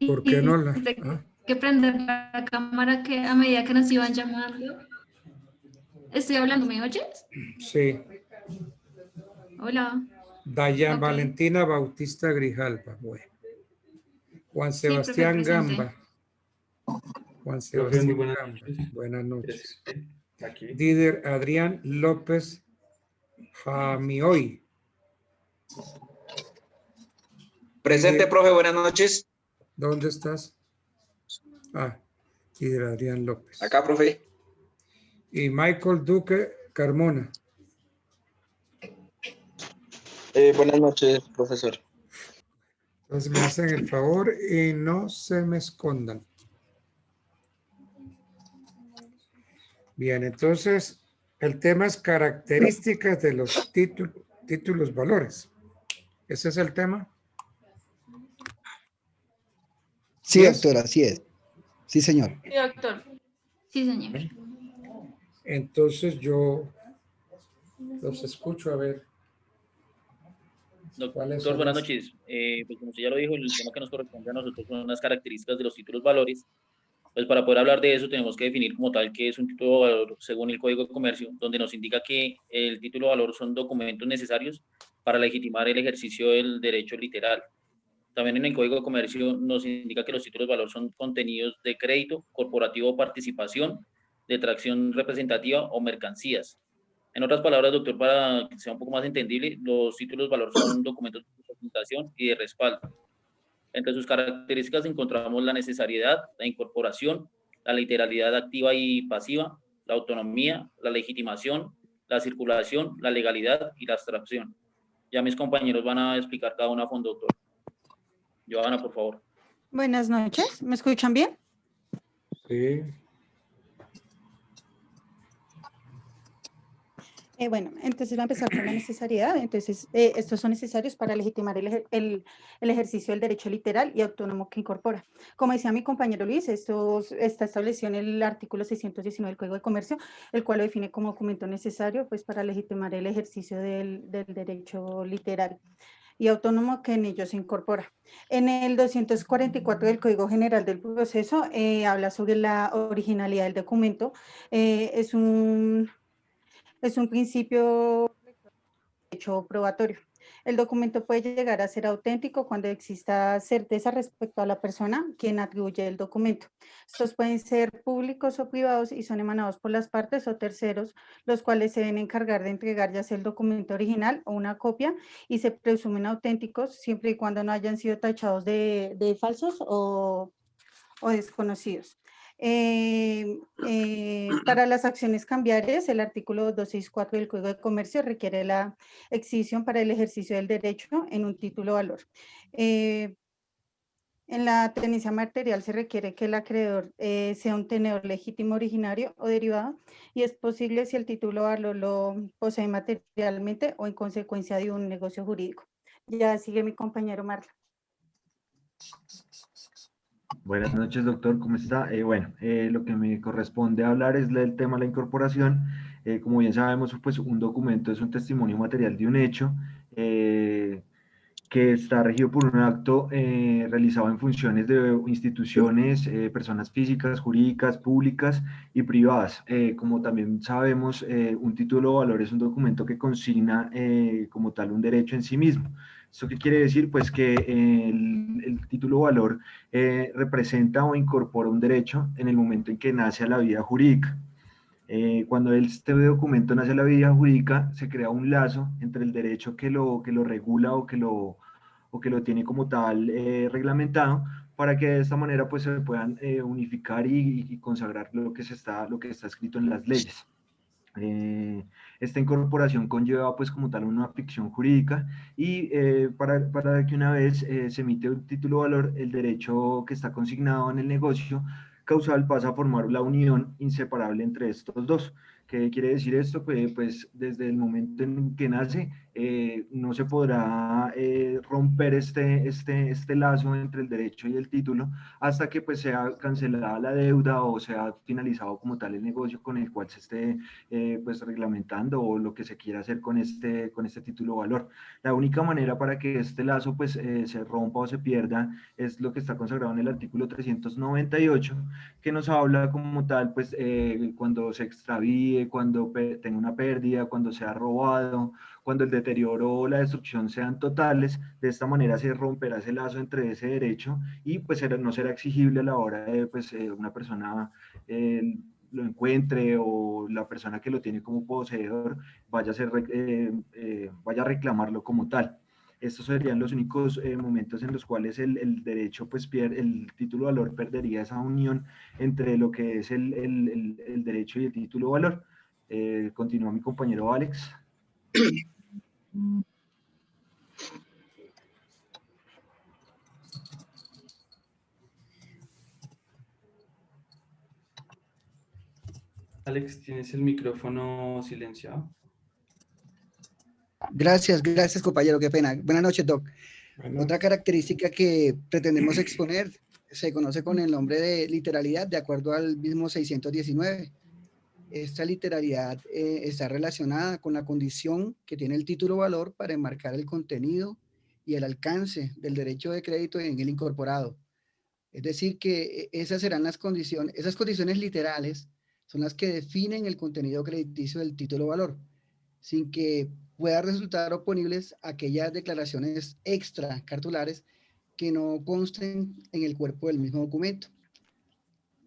¿Por qué no la...? que prender la cámara que a medida que nos iban llamando. Estoy hablando, ¿me oyes? Sí. Hola. Dayan Ok. Valentina Bautista Grijalva. Bueno. Juan Sí, profe, Sebastián presente. Gamba. Juan Profe, muy Sebastián buenas Gamba. noches. Buenas noches. Aquí. Dider Adrián López Jamioy. Presente, Dider, profe, buenas noches. ¿dónde estás? Ah, Dider Adrián López. Acá, profe. Y Michael Duque Carmona. Buenas noches, profesor. Entonces me hacen el favor y no se me escondan. Bien, entonces el tema es características de los títulos valores. ¿Ese es el tema? Sí, ¿Yes? doctor, así es. Sí, señor. Sí, doctor. Sí, señor. Entonces yo los escucho a ver. ¿Cuáles Doctor, son buenas las- noches. Pues como usted ya lo dijo, el tema que nos corresponde a nosotros son las características de los títulos valores. Pues para poder hablar de eso tenemos que definir como tal qué es un título valor según el Código de Comercio, donde nos indica que el título valor son documentos necesarios para legitimar el ejercicio del derecho literal. También en el Código de Comercio nos indica que los títulos valor son contenidos de crédito, corporativo o participación, de tracción representativa o mercancías. En otras palabras, doctor, para que sea un poco más entendible, los títulos valor son documentos de presentación y de respaldo. Entre sus características encontramos la necesariedad, la incorporación, la literalidad activa y pasiva, la autonomía, la legitimación, la circulación, la legalidad y la abstracción. Ya mis compañeros van a explicar cada una a fondo, doctor. Johanna, por favor. Buenas noches, ¿me escuchan bien? Sí. Bueno, entonces va a empezar con la necesariedad. Entonces, estos son necesarios para legitimar el ejercicio del derecho literal y autónomo que incorpora. Como decía mi compañero Luis, esto está establecido en el artículo 619 del Código de Comercio, el cual lo define como documento necesario pues, para legitimar el ejercicio del derecho literal y autónomo que en ello se incorpora. En el 244 del Código General del Proceso habla sobre la originalidad del documento. Es un principio de derecho probatorio. El documento puede llegar a ser auténtico cuando exista certeza respecto a la persona quien atribuye el documento. Estos pueden ser públicos o privados y son emanados por las partes o terceros, los cuales se deben encargar de entregar ya sea el documento original o una copia y se presumen auténticos siempre y cuando no hayan sido tachados de falsos o desconocidos. Para las acciones cambiarias, el artículo 264 del Código de Comercio requiere la exhibición para el ejercicio del derecho en un título valor. En la tenencia material se requiere que el acreedor sea un tenedor legítimo originario o derivado y es posible si el título valor lo posee materialmente o en consecuencia de un negocio jurídico. Ya sigue mi compañero Marla. Buenas noches, doctor, ¿cómo está? Lo que me corresponde hablar es del tema de la incorporación. Como bien sabemos, pues un documento es un testimonio material de un hecho que está regido por un acto realizado en funciones de instituciones, personas físicas, jurídicas, públicas y privadas. Como también sabemos, un título de valor es un documento que consigna como tal un derecho en sí mismo. ¿Esto qué quiere decir? Pues que el título de valor representa o incorpora un derecho en el momento en que nace a la vida jurídica. Cuando este documento nace a la vida jurídica, se crea un lazo entre el derecho que lo regula o que lo tiene como tal reglamentado, para que de esta manera pues, se puedan unificar y consagrar lo que está escrito en las leyes. Esta incorporación conlleva pues como tal una ficción jurídica y para que una vez se emite un título de valor, el derecho que está consignado en el negocio causal pasa a formar la unión inseparable entre estos dos. ¿Qué quiere decir esto? Pues desde el momento en que nace, no se podrá romper este lazo entre el derecho y el título hasta que pues sea cancelada la deuda o sea finalizado como tal el negocio con el cual se esté pues reglamentando o lo que se quiera hacer con este título o valor. La única manera para que este lazo pues se rompa o se pierda es lo que está consagrado en el artículo 398, que nos habla como tal pues cuando se extravíe, cuando tenga una pérdida, cuando sea robado, cuando el deterioro o la destrucción sean totales. De esta manera se romperá ese lazo entre ese derecho y pues no será exigible a la hora de pues una persona lo encuentre o la persona que lo tiene como poseedor vaya a reclamarlo como tal. Estos serían los únicos momentos en los cuales el derecho, pues el título valor perdería esa unión entre lo que es el derecho y el título valor. Continúa mi compañero Alex. Alex, tienes el micrófono silenciado. Gracias, compañero, qué pena. Buenas noches, Doc. Bueno. Otra característica que pretendemos exponer se conoce con el nombre de literalidad, de acuerdo al mismo 619. Esta literalidad está relacionada con la condición que tiene el título valor para enmarcar el contenido y el alcance del derecho de crédito en el incorporado. Es decir, que esas serán las condiciones, esas condiciones literales son las que definen el contenido crediticio del título valor, sin que pueda resultar oponibles aquellas declaraciones extra cartulares que no consten en el cuerpo del mismo documento,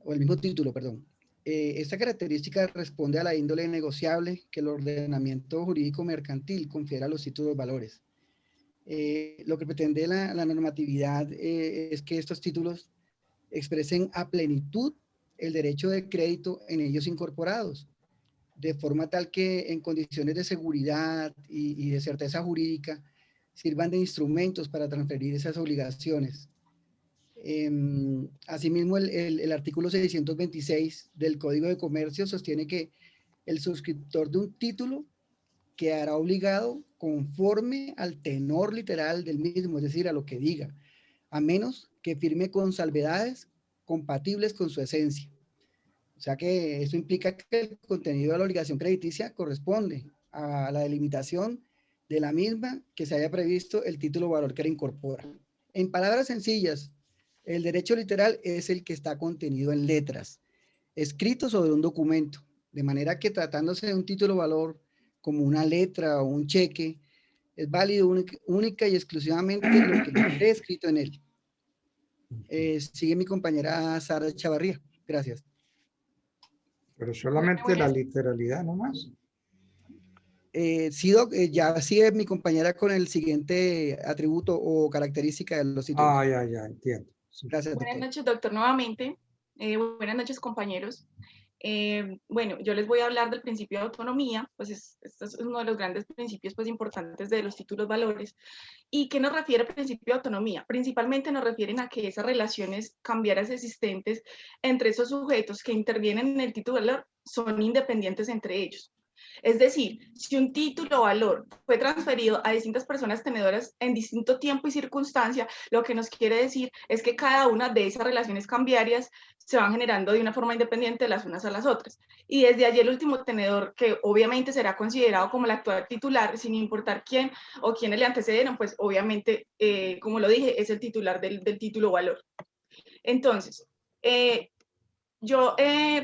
o el mismo título, perdón. Esta característica responde a la índole negociable que el ordenamiento jurídico mercantil confiere a los títulos valores. Lo que pretende la normatividad es que estos títulos expresen a plenitud el derecho de crédito en ellos incorporados, de forma tal que en condiciones de seguridad y de certeza jurídica sirvan de instrumentos para transferir esas obligaciones. Asimismo, el artículo 626 del Código de Comercio sostiene que el suscriptor de un título quedará obligado conforme al tenor literal del mismo, es decir, a lo que diga, a menos que firme con salvedades compatibles con su esencia. O sea que eso implica que el contenido de la obligación crediticia corresponde a la delimitación de la misma que se haya previsto el título valor que la incorpora. En palabras sencillas, el derecho literal es el que está contenido en letras, escrito sobre un documento, de manera que tratándose de un título valor como una letra o un cheque, es válido única y exclusivamente lo que esté escrito en él. Sigue mi compañera Sara Chavarría. Gracias. Pero solamente la literalidad nomás. Sí, Doc, ya sigue mi compañera con el siguiente atributo o característica de los títulos. Ya, entiendo. Sí. Gracias, Buenas doctor. noches, doctor, nuevamente. Buenas noches, compañeros. Bueno, yo les voy a hablar del principio de autonomía, pues este es uno de los grandes principios pues, importantes de los títulos valores. ¿Y qué nos refiere el principio de autonomía? Principalmente nos refieren a que esas relaciones cambiarias existentes entre esos sujetos que intervienen en el título valor son independientes entre ellos. Es decir, si un título o valor fue transferido a distintas personas tenedoras en distinto tiempo y circunstancia, lo que nos quiere decir es que cada una de esas relaciones cambiarias se van generando de una forma independiente las unas a las otras. Y desde allí el último tenedor, que obviamente será considerado como el actual titular, sin importar quién o quiénes le antecedieron, pues obviamente, como lo dije, es el titular del título o valor. Entonces, yo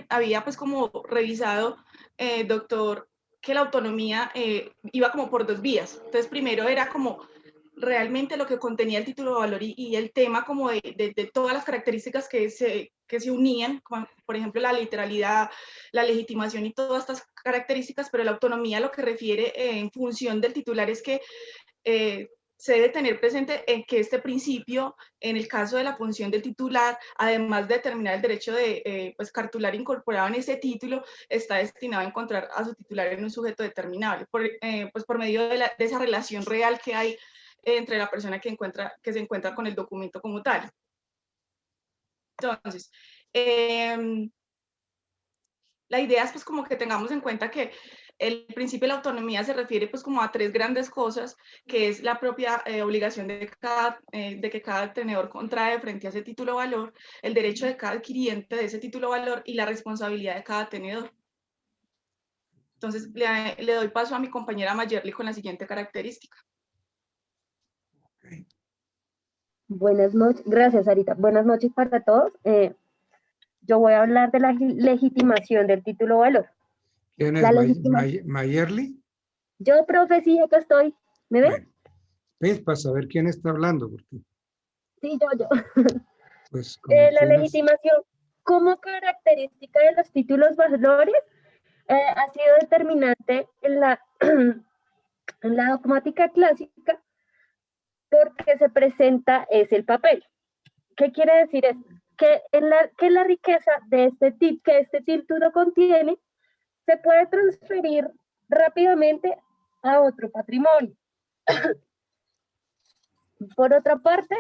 había pues como revisado, doctor, que la autonomía iba como por dos vías. Entonces, primero era como realmente lo que contenía el título de valor y el tema como de todas las características que se unían, como por ejemplo la literalidad, la legitimación y todas estas características, pero la autonomía lo que refiere en función del titular es que se debe tener presente en que este principio, en el caso de la función del titular, además de determinar el derecho de pues, cartular incorporado en ese título, está destinado a encontrar a su titular en un sujeto determinable, pues por medio de esa relación real que hay entre la persona que se encuentra con el documento como tal. Entonces, la idea es pues como que tengamos en cuenta que el principio de la autonomía se refiere pues como a tres grandes cosas, que es la propia obligación de que cada tenedor contrae frente a ese título valor, el derecho de cada adquiriente de ese título valor y la responsabilidad de cada tenedor. Entonces le doy paso a mi compañera Mayerly con la siguiente característica. Buenas noches, gracias Sarita. Buenas noches para todos. Yo voy a hablar de la legitimación del título valor. ¿Quién es La Mayerly? Yo, profe, sí, acá estoy. ¿Me ven? Bueno, pues para saber quién está hablando, porque Sí, yo. pues como La tienes- legitimación como característica de los títulos valores ha sido determinante en la dogmática clásica porque se presenta es el papel. ¿Qué quiere decir esto? Que la riqueza de que este título contiene se puede transferir rápidamente a otro patrimonio. Por otra parte,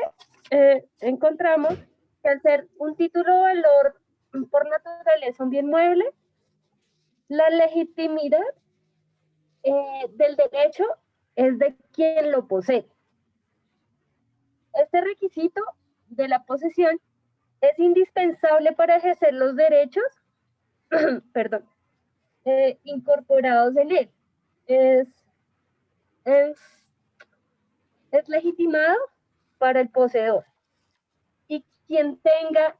encontramos que al ser un título valor por naturaleza un bien mueble, la legitimidad del derecho es de quien lo posee. Este requisito de la posesión es indispensable para ejercer los derechos perdón, incorporados en él. Es legitimado para el poseedor. Y quien tenga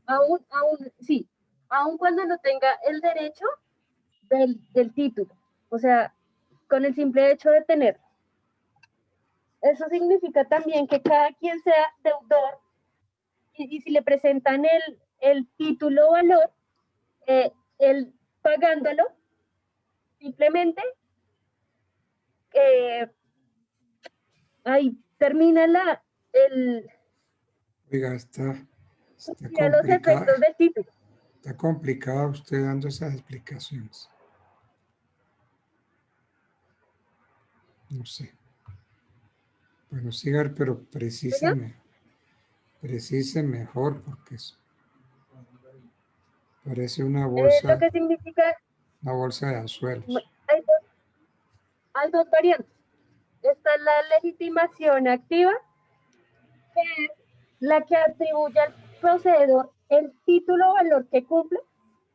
aún cuando no tenga el derecho del título, o sea, con el simple hecho de tener. Eso significa también que cada quien sea deudor y si le presentan el título valor, él pagándolo, simplemente ahí termina Oiga, está ya los efectos del título. Está complicado usted dando esas explicaciones. No sé. Bueno, siga, pero precise mejor porque parece una bolsa, lo que significa, una bolsa de anzuelos. hay dos variantes. Está la legitimación activa, que es la que atribuye al poseedor el título valor que cumple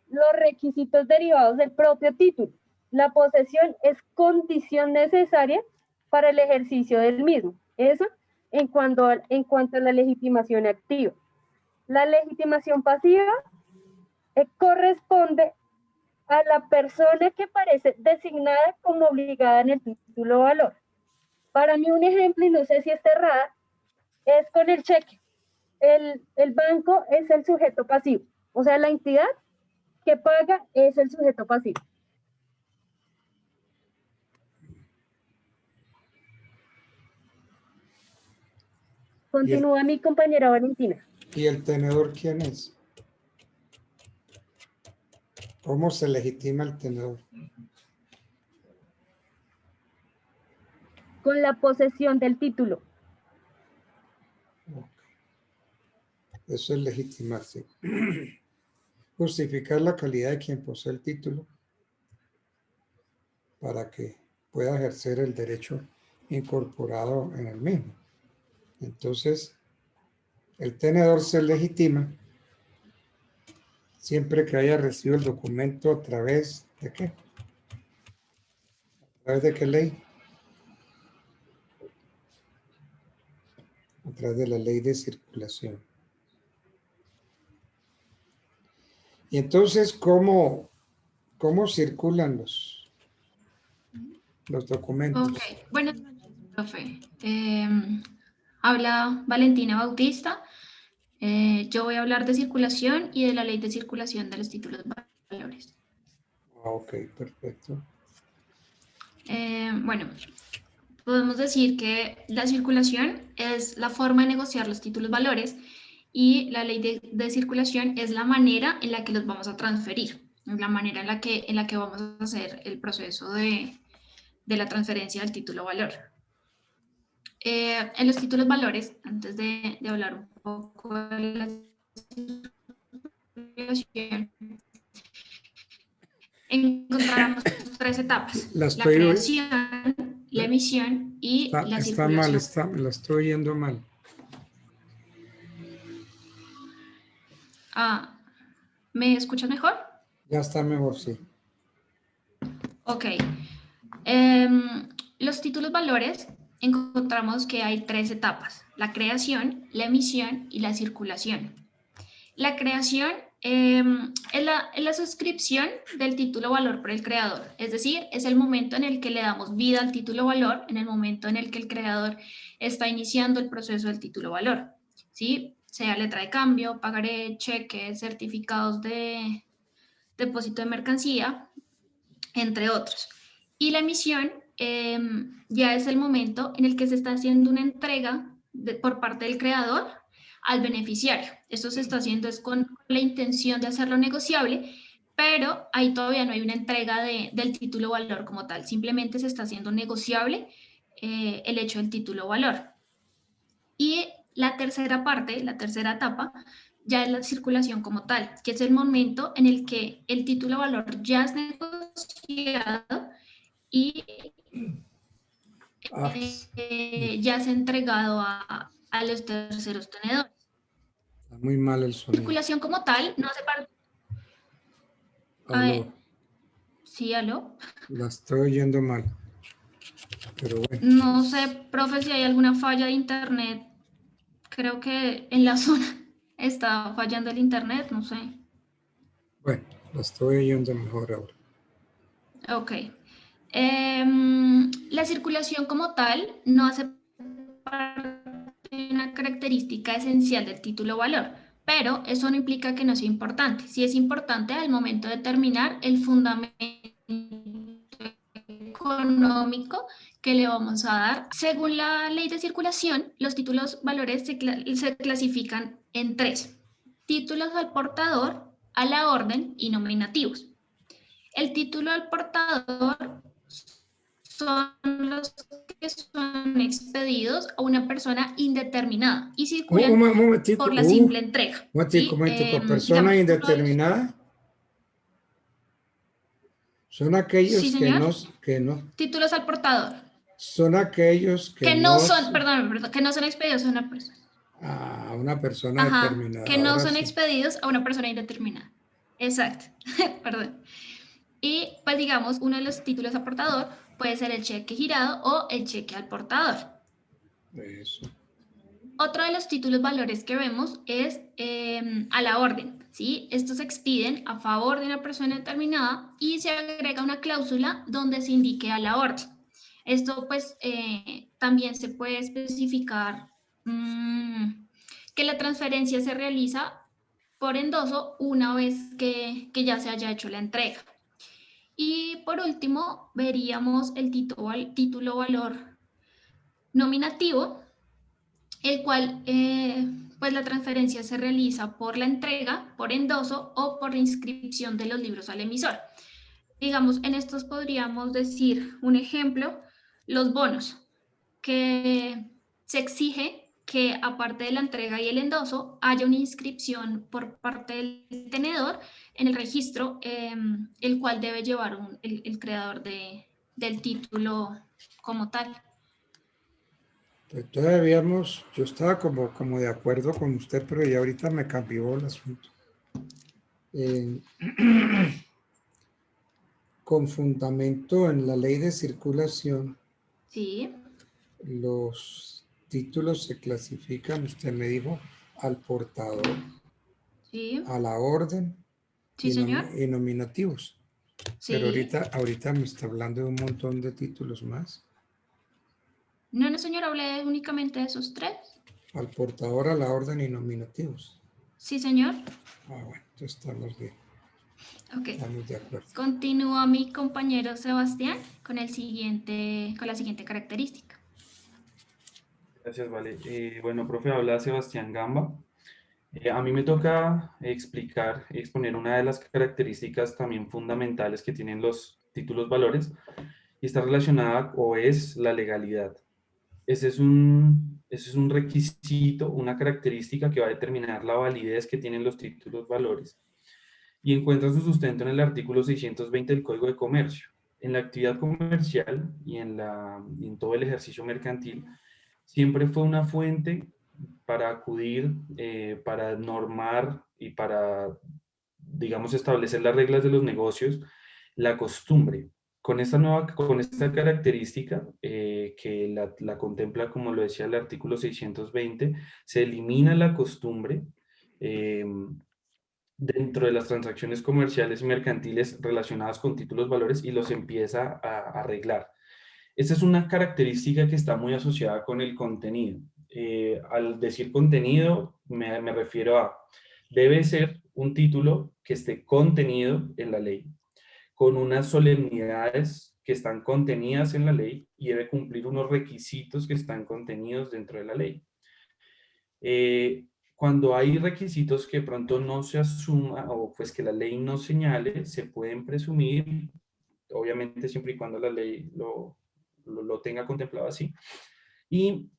los requisitos derivados del propio título. La posesión es condición necesaria para el ejercicio del mismo. Eso en cuanto a la legitimación activa. La legitimación pasiva corresponde a la persona que parece designada como obligada en el título valor. Para mí un ejemplo, y no sé si está errada, es con el cheque. El banco es el sujeto pasivo, o sea, la entidad que paga es el sujeto pasivo. Continúa mi compañera Valentina. ¿Y el tenedor quién es? ¿Cómo se legitima el tenedor? Con la posesión del título. Eso es legitimarse. Justificar la calidad de quien posee el título para que pueda ejercer el derecho incorporado en el mismo. Entonces, el tenedor se legitima siempre que haya recibido el documento a través de ¿qué? ¿A través de qué ley? A través de la ley de circulación. Y entonces, ¿cómo circulan los documentos? Ok, buenas noches, profe. Habla Valentina Bautista. Yo voy a hablar de circulación y de la ley de circulación de los títulos valores. Ok, perfecto. Bueno, podemos decir que la circulación es la forma de negociar los títulos valores y la ley de circulación es la manera en la que los vamos a transferir, la manera en la que vamos a hacer el proceso de la transferencia del título valor. En los títulos valores, antes de hablar un poco de la circulación encontramos 3 etapas: La la estoy creación, la emisión y la está mal, circulación. la estoy oyendo mal. ¿Me escuchas mejor? Ya está mejor, sí. Ok. Los títulos valores encontramos que hay 3 etapas: la creación, la emisión y la circulación. La creación es la suscripción del título valor por el creador, es decir, es el momento en el que le damos vida al título valor, en el momento en el que el creador está iniciando el proceso del título valor, ¿sí? Sea letra de cambio, pagaré, cheque, certificados de depósito de mercancía, entre otros. Y la emisión ya es el momento en el que se está haciendo una entrega por parte del creador al beneficiario. Esto se está haciendo es con la intención de hacerlo negociable, pero ahí todavía no hay una entrega del título valor como tal. Simplemente se está haciendo negociable el hecho del título valor. Y la tercera parte, la tercera etapa, ya es la circulación como tal, que es el momento en el que el título valor ya es negociado y ya se ha entregado a los terceros tenedores. Está muy mal el sonido. Circulación como tal no hace parte... Aló. Sí, aló. La estoy oyendo mal. Pero bueno. No sé, profe, si hay alguna falla de internet. Creo que en la zona está fallando el internet, no sé. Bueno, la estoy oyendo mejor ahora. Ok. La circulación como tal no hace parte de una característica esencial del título valor, pero eso no implica que no sea importante. Sí es importante al momento de determinar el fundamento económico que le vamos a dar. Según la ley de circulación, los títulos valores se clasifican en 3: títulos al portador, a la orden y nominativos. El título al portador son los que son expedidos a una persona indeterminada y circulan por la simple entrega. Un momentico, persona indeterminada. Son aquellos Sí, que no. Títulos al portador. Son aquellos que no son, perdón, que no son expedidos a una persona. A una persona determinada. Que no ahora son sí. expedidos a una persona indeterminada. Exacto, perdón. Y pues digamos, uno de los títulos a portador puede ser el cheque girado o el cheque al portador. Eso. Otro de los títulos valores que vemos es a la orden, ¿sí? Estos se expiden a favor de una persona determinada y se agrega una cláusula donde se indique a la orden. Esto pues también se puede especificar que la transferencia se realiza por endoso una vez que ya se haya hecho la entrega. Y por último veríamos el título valor nominativo, el cual pues la transferencia se realiza por la entrega, por endoso o por inscripción de los libros al emisor. Digamos, en estos podríamos decir un ejemplo, los bonos, que se exige que aparte de la entrega y el endoso haya una inscripción por parte del tenedor en el registro, el cual debe llevar el creador del título como tal. Yo estaba como de acuerdo con usted, pero ya ahorita me cambió el asunto. Con fundamento en la ley de circulación, sí, los títulos se clasifican, usted me dijo, al portador, sí, a la orden sí, señor. y nominativos. Sí. Pero ahorita me está hablando de un montón de títulos más. No, señor, hablé únicamente de esos 3. Al portador, a la orden y nominativos. Sí, señor. Bueno, entonces estamos bien. Ok. Estamos de acuerdo. Continúa mi compañero Sebastián con la siguiente característica. Gracias, vale. Bueno, profe, habla Sebastián Gamba. A mí me toca exponer una de las características también fundamentales que tienen los títulos valores y está relacionada o es la legalidad. Ese es un Eso es un requisito, una característica que va a determinar la validez que tienen los títulos valores. Y encuentra su sustento en el artículo 620 del Código de Comercio. En la actividad comercial y en todo el ejercicio mercantil, siempre fue una fuente para acudir, para normar y para, digamos, establecer las reglas de los negocios, la costumbre. Con esta característica que la contempla, como lo decía el artículo 620, se elimina la costumbre dentro de las transacciones comerciales y mercantiles relacionadas con títulos valores y los empieza a arreglar. Esta es una característica que está muy asociada con el contenido. Al decir contenido, me refiero a, debe ser un título que esté contenido en la ley, con unas solemnidades que están contenidas en la ley y debe cumplir unos requisitos que están contenidos dentro de la ley. Cuando hay requisitos que pronto no se asuma o pues que la ley no señale, se pueden presumir, obviamente siempre y cuando la ley lo tenga contemplado así. Y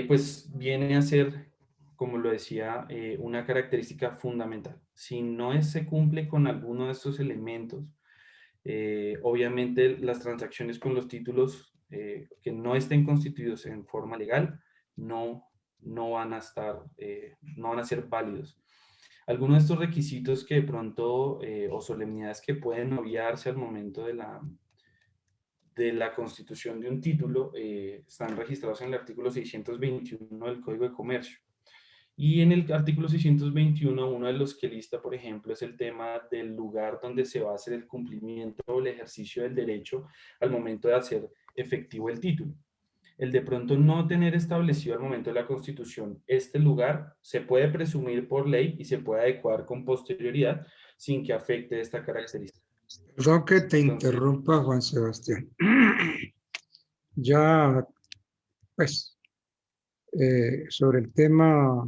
pues viene a ser, como lo decía, una característica fundamental. Si no se cumple con alguno de estos elementos, obviamente las transacciones con los títulos que no estén constituidos en forma legal no van a estar, no van a ser válidos. Algunos de estos requisitos que de pronto o solemnidades que pueden obviarse al momento de la constitución de un título están registrados en el artículo 621 del Código de Comercio. Y en el artículo 621, uno de los que lista, por ejemplo, es el tema del lugar donde se va a hacer el cumplimiento o el ejercicio del derecho al momento de hacer efectivo el título. El de pronto no tener establecido al momento de la constitución este lugar se puede presumir por ley y se puede adecuar con posterioridad sin que afecte esta característica. Perdón que te interrumpa, Juan Sebastián. Ya, pues, sobre el tema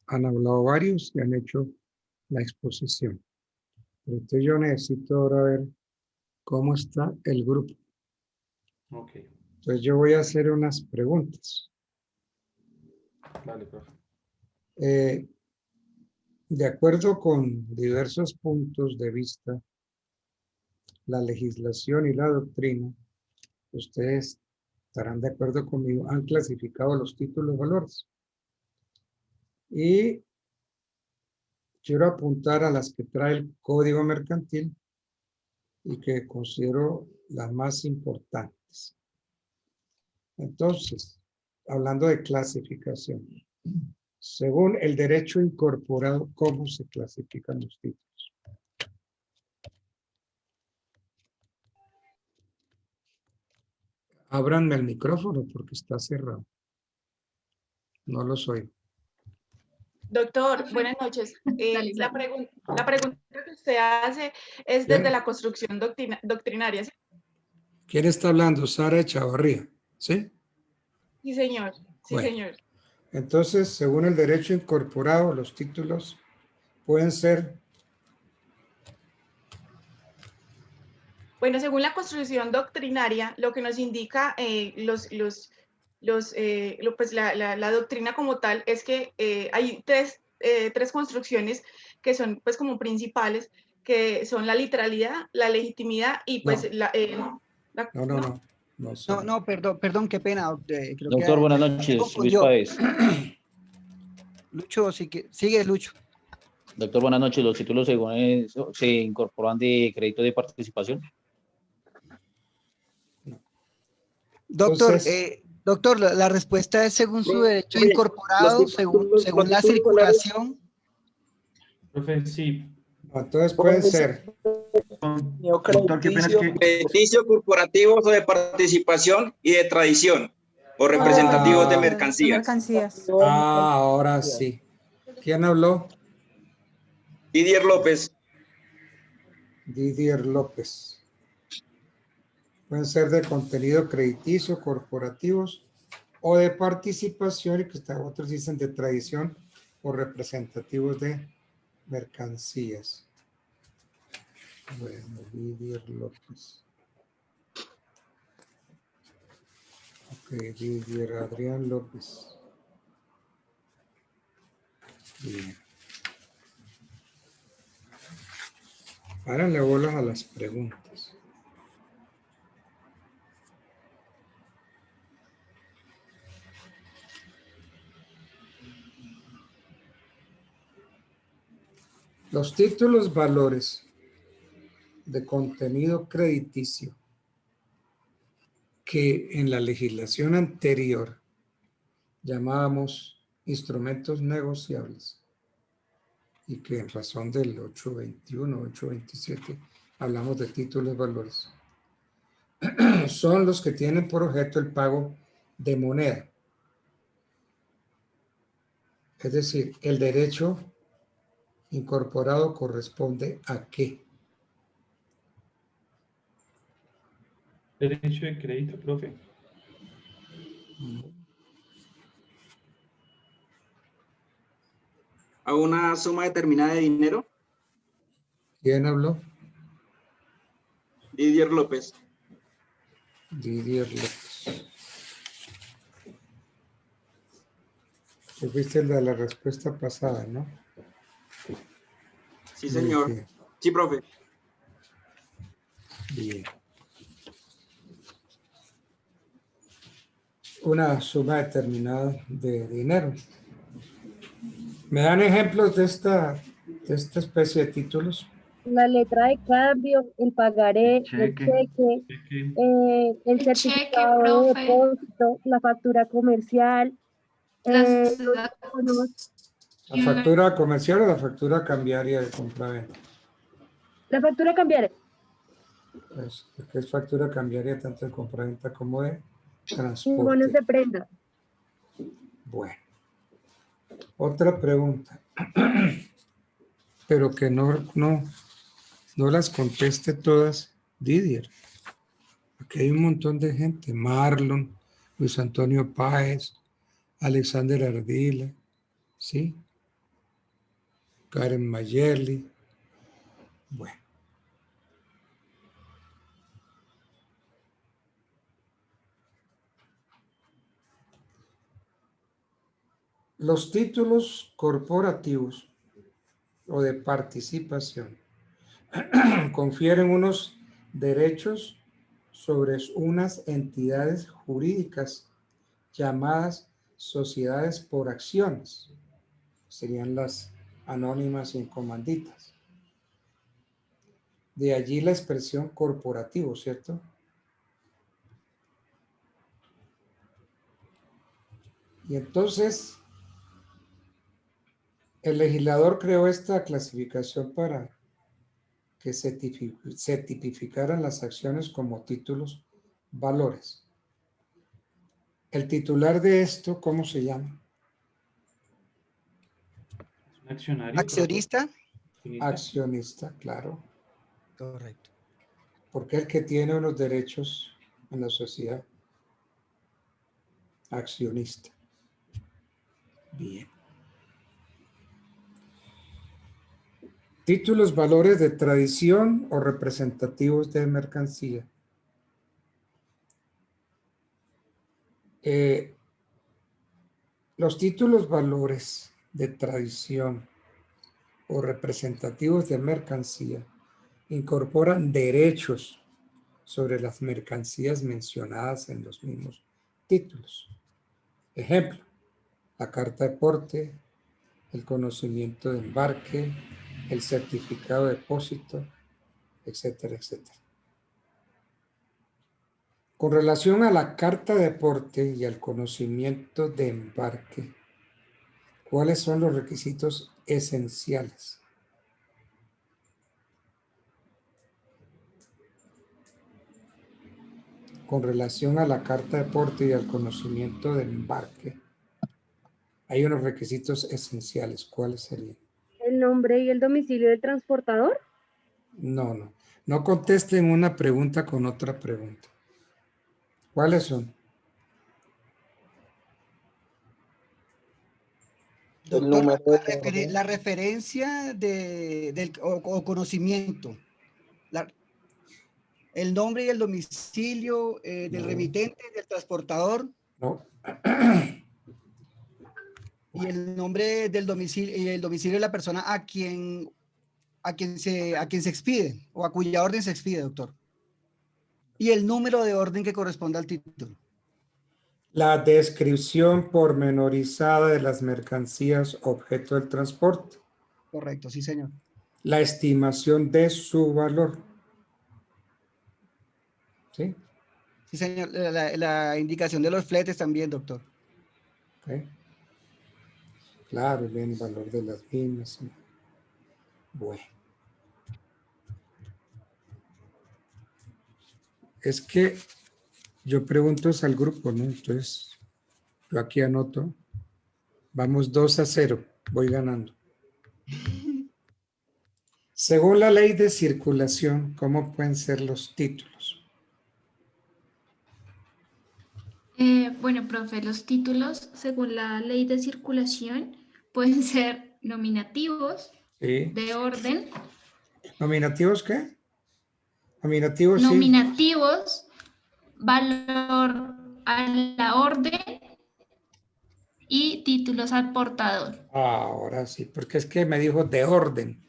han hablado varios y han hecho la exposición. Pero entonces yo necesito ahora ver cómo está el grupo. Ok. Entonces yo voy a hacer unas preguntas. Vale, profe. De acuerdo con diversos puntos de vista, la legislación y la doctrina, ustedes estarán de acuerdo conmigo, han clasificado los títulos valores. Y quiero apuntar a las que trae el Código Mercantil y que considero las más importantes. Entonces, hablando de clasificación, según el derecho incorporado, ¿cómo se clasifican los títulos? Ábranme el micrófono porque está cerrado. No los oigo. Doctor, buenas noches. La pregunta que usted hace es desde la construcción doctrinaria, ¿sí? ¿Quién está hablando? Sara Echavarría, ¿sí? Sí, señor. Sí, Bueno. señor. Entonces, según el derecho incorporado, los títulos pueden ser... Bueno, según la construcción doctrinaria, lo que nos indica la doctrina como tal es que hay tres construcciones que son pues como principales, que son la literalidad, la legitimidad y pues No, perdón, qué pena. Creo Doctor, que buenas noches, Luis Páez. Lucho, sigue Lucho. Doctor, buenas noches. Los títulos según eso, se incorporan de crédito de participación. Doctor, doctor, la respuesta es según su derecho incorporado, según la circulación. Profe, sí. Entonces pueden ser Crediticio, corporativos o de participación y de tradición o representativos de mercancías. Ahora sí. ¿Quién habló? Didier López. Didier López. Pueden ser de contenido crediticio, corporativos o de participación, y que otros dicen de tradición o representativos de mercancías. Bueno, Didier López. Didier Adrián López. Bien. Párenle bolas a las preguntas. Los títulos valores de contenido crediticio que en la legislación anterior llamábamos instrumentos negociables y que en razón del 821, 827 hablamos de títulos valores, son los que tienen por objeto el pago de moneda. Es decir, el derecho incorporado corresponde a qué. Derecho de crédito, profe. A una suma determinada de dinero. ¿Quién habló? Didier López. Didier López. Tú fuiste el de la respuesta pasada, ¿no? Sí, señor. Bien. Sí, profe. Bien. Una suma determinada de dinero. ¿Me dan ejemplos de esta especie de títulos? La letra de cambio, el pagaré, el cheque, el certificado de profe. depósito, la factura comercial, Las los bonos, ¿La factura comercial o la factura cambiaria de compra-venta? la factura cambiaria. Pues, porque es factura cambiaria tanto de compra-venta como de Bonos transporte. de prenda. Bueno. Otra pregunta. Pero que no las conteste todas Didier. Aquí hay un montón de gente. Marlon, Luis Antonio Páez, Alexander Ardila, ¿sí? Karen Mayerly. Bueno. Los títulos corporativos o de participación confieren unos derechos sobre unas entidades jurídicas llamadas sociedades por acciones. Serían las anónimas y en comanditas. De allí la expresión corporativo, ¿cierto? Y entonces, el legislador creó esta clasificación para que se tipificaran las acciones como títulos valores. El titular de esto, ¿cómo se llama? Accionario. Accionista. Accionista, claro. Correcto. Porque el que tiene unos derechos en la sociedad. Accionista. Bien. Títulos, valores de tradición o representativos de mercancía. Los títulos, valores de tradición o representativos de mercancía incorporan derechos sobre las mercancías mencionadas en los mismos títulos. Ejemplo, la carta de porte, el conocimiento de embarque, el certificado de depósito, etcétera, etcétera. Con relación a la carta de porte y al conocimiento de embarque, ¿cuáles son los requisitos esenciales? Con relación a la carta de porte y al conocimiento de embarque, hay unos requisitos esenciales. ¿Cuáles serían? El nombre y el domicilio del transportador. No. No contesten una pregunta con otra pregunta. ¿Cuáles son? Doctor, la referencia o conocimiento. El nombre y el domicilio del remitente, del transportador. No. Y el nombre del domicilio y el domicilio de la persona a quien se expide o a cuya orden se expide, doctor. Y el número de orden que corresponde al título. La descripción pormenorizada de las mercancías objeto del transporte. Correcto, sí, señor. La estimación de su valor. ¿Sí? Sí, señor. La indicación de los fletes también, doctor. Okay. Claro, el valor de las mismas. Bueno. Es que yo pregunto es al grupo, ¿no? Entonces, yo aquí anoto. Vamos 2-0. Voy ganando. Según la ley de circulación, ¿cómo pueden ser los títulos? Bueno, profe, los títulos, según la ley de circulación, pueden ser nominativos, Sí. de orden. ¿Nominativos qué? Nominativos, sí. Nominativos, valor a la orden y títulos al portador. Ahora sí, porque es que me dijo de orden.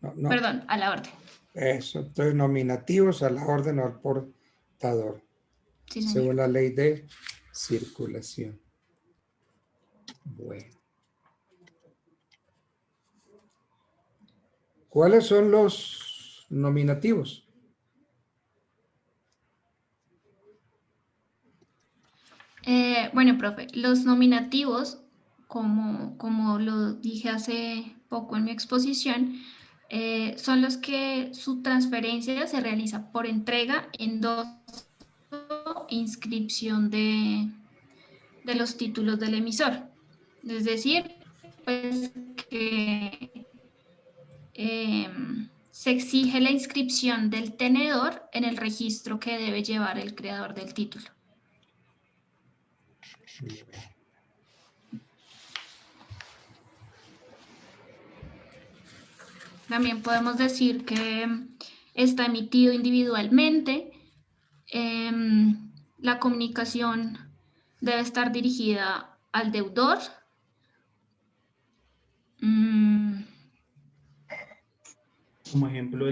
No. Perdón, a la orden. Eso, entonces nominativos a la orden o al portador. Sí, señor. Según la ley de circulación. Bueno. ¿Cuáles son los nominativos? Bueno, profe, los nominativos, como lo dije hace poco en mi exposición, son los que su transferencia se realiza por entrega, endoso e inscripción de los títulos del emisor. Es decir, pues que se exige la inscripción del tenedor en el registro que debe llevar el creador del título. También podemos decir que está emitido individualmente. La comunicación debe estar dirigida al deudor. Como ejemplo,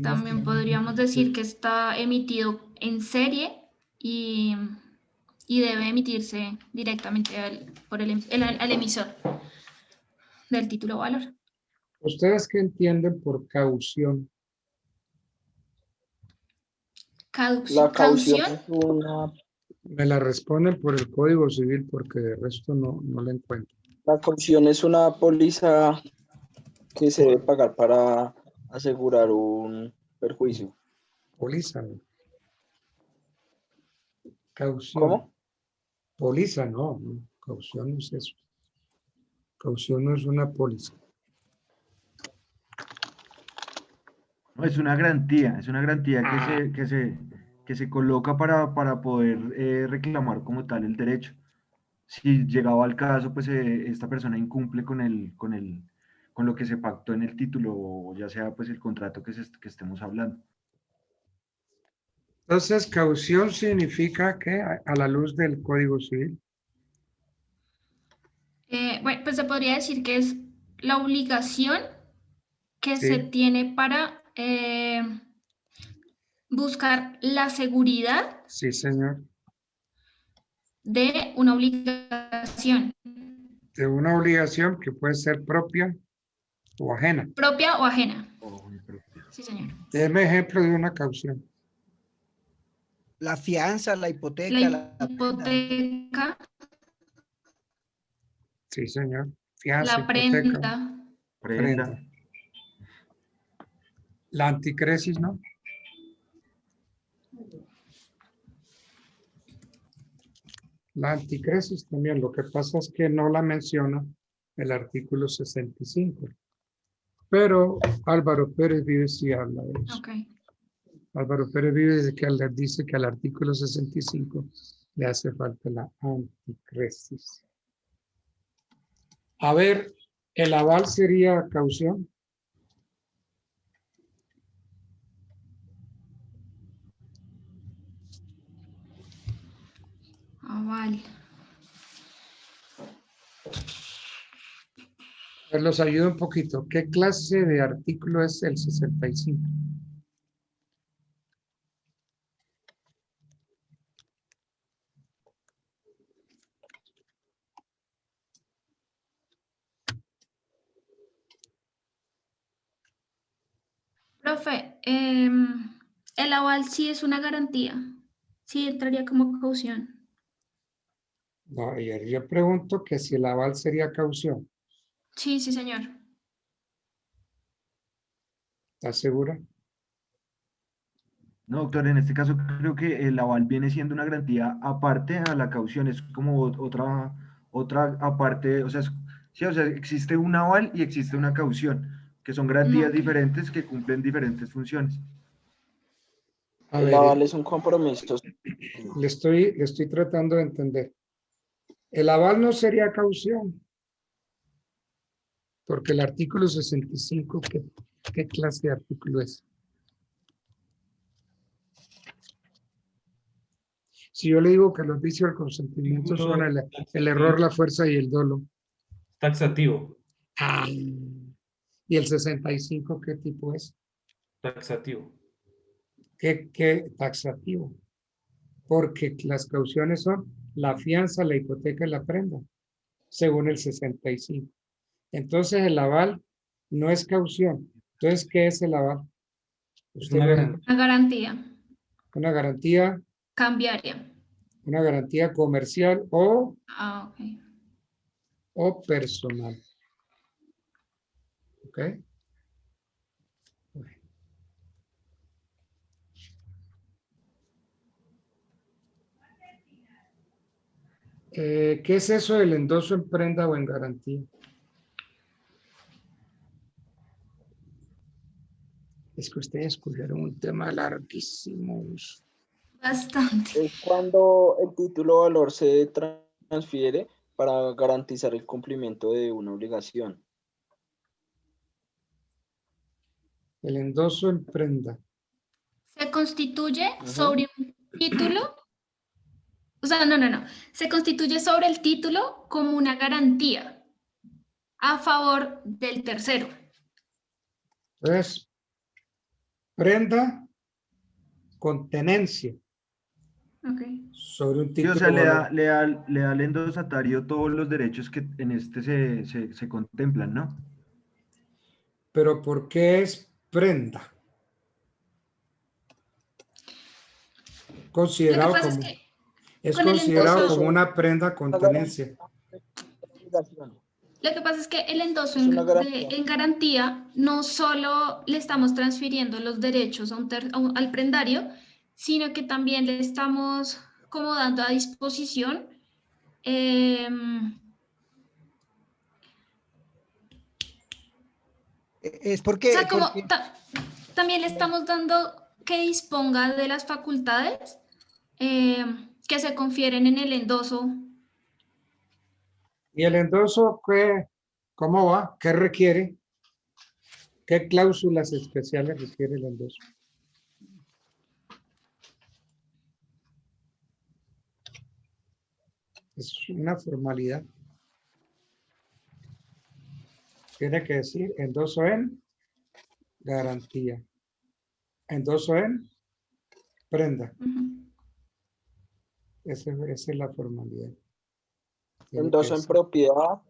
También podríamos decir que está emitido en serie y debe emitirse directamente al emisor del título o valor. ¿Ustedes qué entienden por caución? La caución es una... Me la responden por el Código Civil porque de resto no la encuentro. La caución es una póliza que se debe pagar para asegurar un perjuicio. Póliza. Caución. ¿Cómo? Póliza, no. Caución no es eso. Caución no es una póliza. No, es una garantía que se coloca para poder reclamar como tal el derecho. Si llegado al caso, pues esta persona incumple con lo que se pactó en el título, o ya sea pues el contrato que estemos hablando. Entonces, caución significa que a la luz del Código Civil. Bueno, pues se podría decir que es la obligación que Sí. se tiene para buscar la seguridad Sí, señor. de una obligación. De una obligación que puede ser propia o ajena. Propia o ajena. Sí, señor. Deme ejemplo de una caución. La fianza, la hipoteca. La hipoteca. Sí, señor. Fianza, La hipoteca. Prenda. La anticresis, ¿no? La anticresis también. Lo que pasa es que no la menciona el artículo 65. Pero Álvaro Pérez Vives sí habla de eso. Okay. Álvaro Pérez Vives dice que al artículo 65 le hace falta la anticresis. A ver, ¿el aval sería caución? aval. Pues los ayudo un poquito. ¿Qué clase de artículo es el 65? Profe, el aval sí es una garantía. Sí entraría como caución. No, ayer yo pregunto que si el aval sería caución. Sí, sí, señor. ¿Estás segura? No, doctor, en este caso creo que el aval viene siendo una garantía aparte a la caución, es como otra aparte, o sea, sí, o sea, existe un aval y existe una caución, que son garantías Ok. diferentes que cumplen diferentes funciones. A El ver, aval es un compromiso. le estoy tratando de entender. El aval no sería caución, porque el artículo 65, ¿qué clase de artículo es? Si yo le digo que los vicios del consentimiento son el error, la fuerza y el dolo. Taxativo. Ah, ¿y el 65 qué tipo es? Taxativo. ¿Qué taxativo? Porque las cauciones son la fianza, la hipoteca y la prenda, según el 65. Entonces el aval no es caución. Entonces, ¿qué es el aval? Usted una lo garantía. dijo. Una garantía Una garantía, cambiaria. una garantía comercial o personal. ¿Ok? ¿Qué es eso del endoso en prenda o en garantía? Es que ustedes escogieron un tema larguísimo. Bastante. Es cuando el título o valor se transfiere para garantizar el cumplimiento de una obligación. El endoso en prenda. Se constituye sobre un título. O sea, no. Se constituye sobre el título como una garantía a favor del tercero. Entonces, prenda con tenencia Okay. sobre un Sí, título o sea, de valor. le da al endosatario todos los derechos que en este se contemplan, ¿no? Pero ¿por qué es prenda? Considerado pasa es como, que es con el considerado endoso, como una prenda con tenencia. lo que pasa es que el endoso Es una garantía. en garantía no solo le estamos transfiriendo los derechos al prendario, sino que también le estamos como dando a disposición Es o porque, sea, como también le estamos dando que disponga de las facultades que se confieren en el endoso. ¿Y el endoso cómo va? ¿Qué requiere? ¿Qué cláusulas especiales requiere el endoso? Es una formalidad. Tiene que decir endoso en garantía. Endoso en prenda. Esa es la formalidad. Tiene Endoso que en decir. propiedad.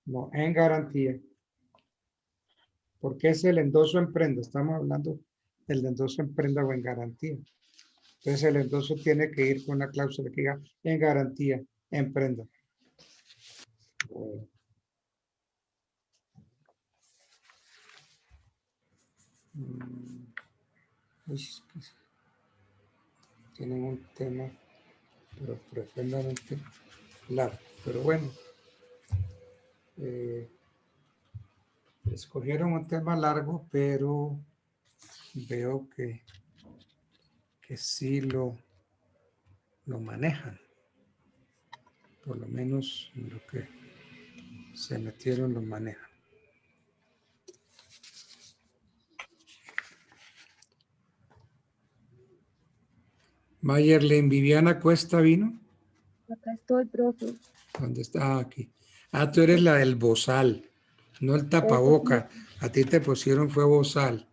No, en garantía. Porque es el endoso en prenda. Estamos hablando del endoso en prenda o en garantía. Entonces el endoso tiene que ir con una cláusula que diga en garantía, en prenda. Tienen un tema, pero profundamente largo. Pero bueno, escogieron un tema largo, pero veo que sí lo manejan. Por lo menos en lo que se metieron lo manejan. Mayerlin Viviana Cuesta vino. Acá estoy, profe. ¿Dónde está? Ah, aquí. Ah, tú eres la del bozal, no el tapaboca. A ti te pusieron fue bozal,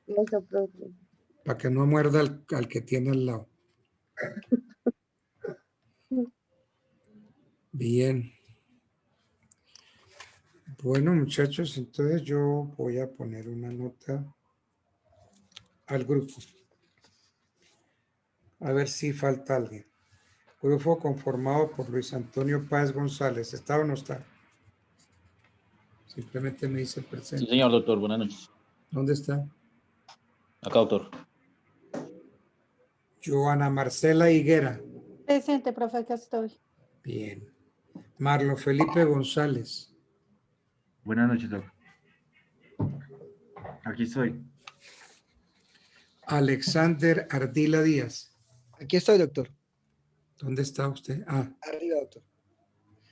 Eso, profe. para que no muerda al que tiene al lado. Bien. Bueno, muchachos, entonces yo voy a poner una nota al grupo. A ver si falta alguien. Grupo conformado por Luis Antonio Páez González. ¿Está o no está? Simplemente me dice presente. Sí, señor doctor, buenas noches. ¿Dónde está? Acá, doctor. Joana Marcela Higuera. Presente, profe, acá estoy. Bien. Marlo Felipe González. Buenas noches, doctor. Aquí estoy. Alexander Ardila Díaz. Aquí estoy, doctor. ¿Dónde está usted? Ah. Arriba, doctor.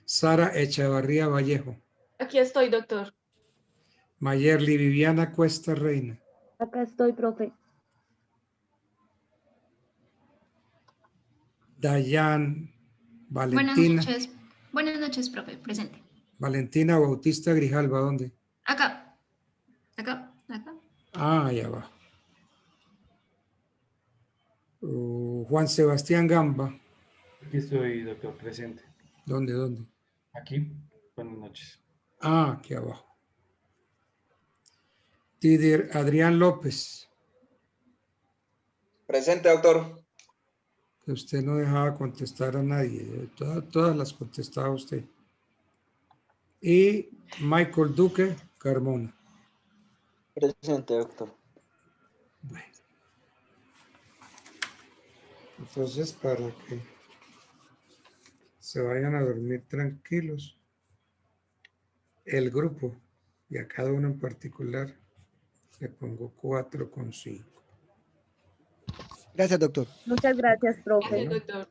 Sara Echavarría Vallejo. Aquí estoy, doctor. Mayerly Viviana Cuesta Reina. Acá estoy, profe. Dayan Valentina. Buenas noches, profe, presente. Valentina Bautista Grijalva, ¿dónde? Acá. Ah, allá abajo. Juan Sebastián Gamba. Aquí estoy, doctor, presente. ¿Dónde? Aquí, buenas noches. Ah, aquí abajo. Tidir Adrián López. Presente, doctor. Que usted no dejaba contestar a nadie. Todas las contestaba usted. Y Michael Duque Carmona. Presente, doctor. Bueno. Entonces, para que se vayan a dormir tranquilos, el grupo y a cada uno en particular le pongo 4,5. Gracias, doctor. Muchas gracias, profe. Gracias, doctor.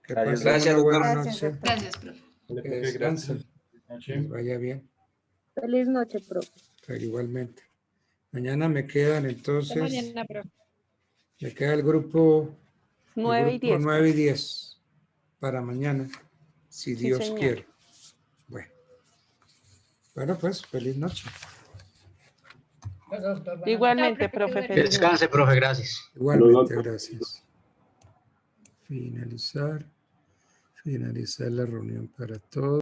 Que Gracias, pasen una buena Gracias, noche. doctor. Gracias, profe. Que descansen. Que les vaya bien. Feliz noche, profe. Pero igualmente. Mañana me quedan entonces. Mañana, profe. Me queda el grupo 9 y 10. 9 y 10 para mañana, si Sí, Dios señor. quiere. Bueno, pues feliz noche. Igualmente, profe, feliz noche. Descanse, profe, gracias. Igualmente, gracias. Finalizar la reunión para todos.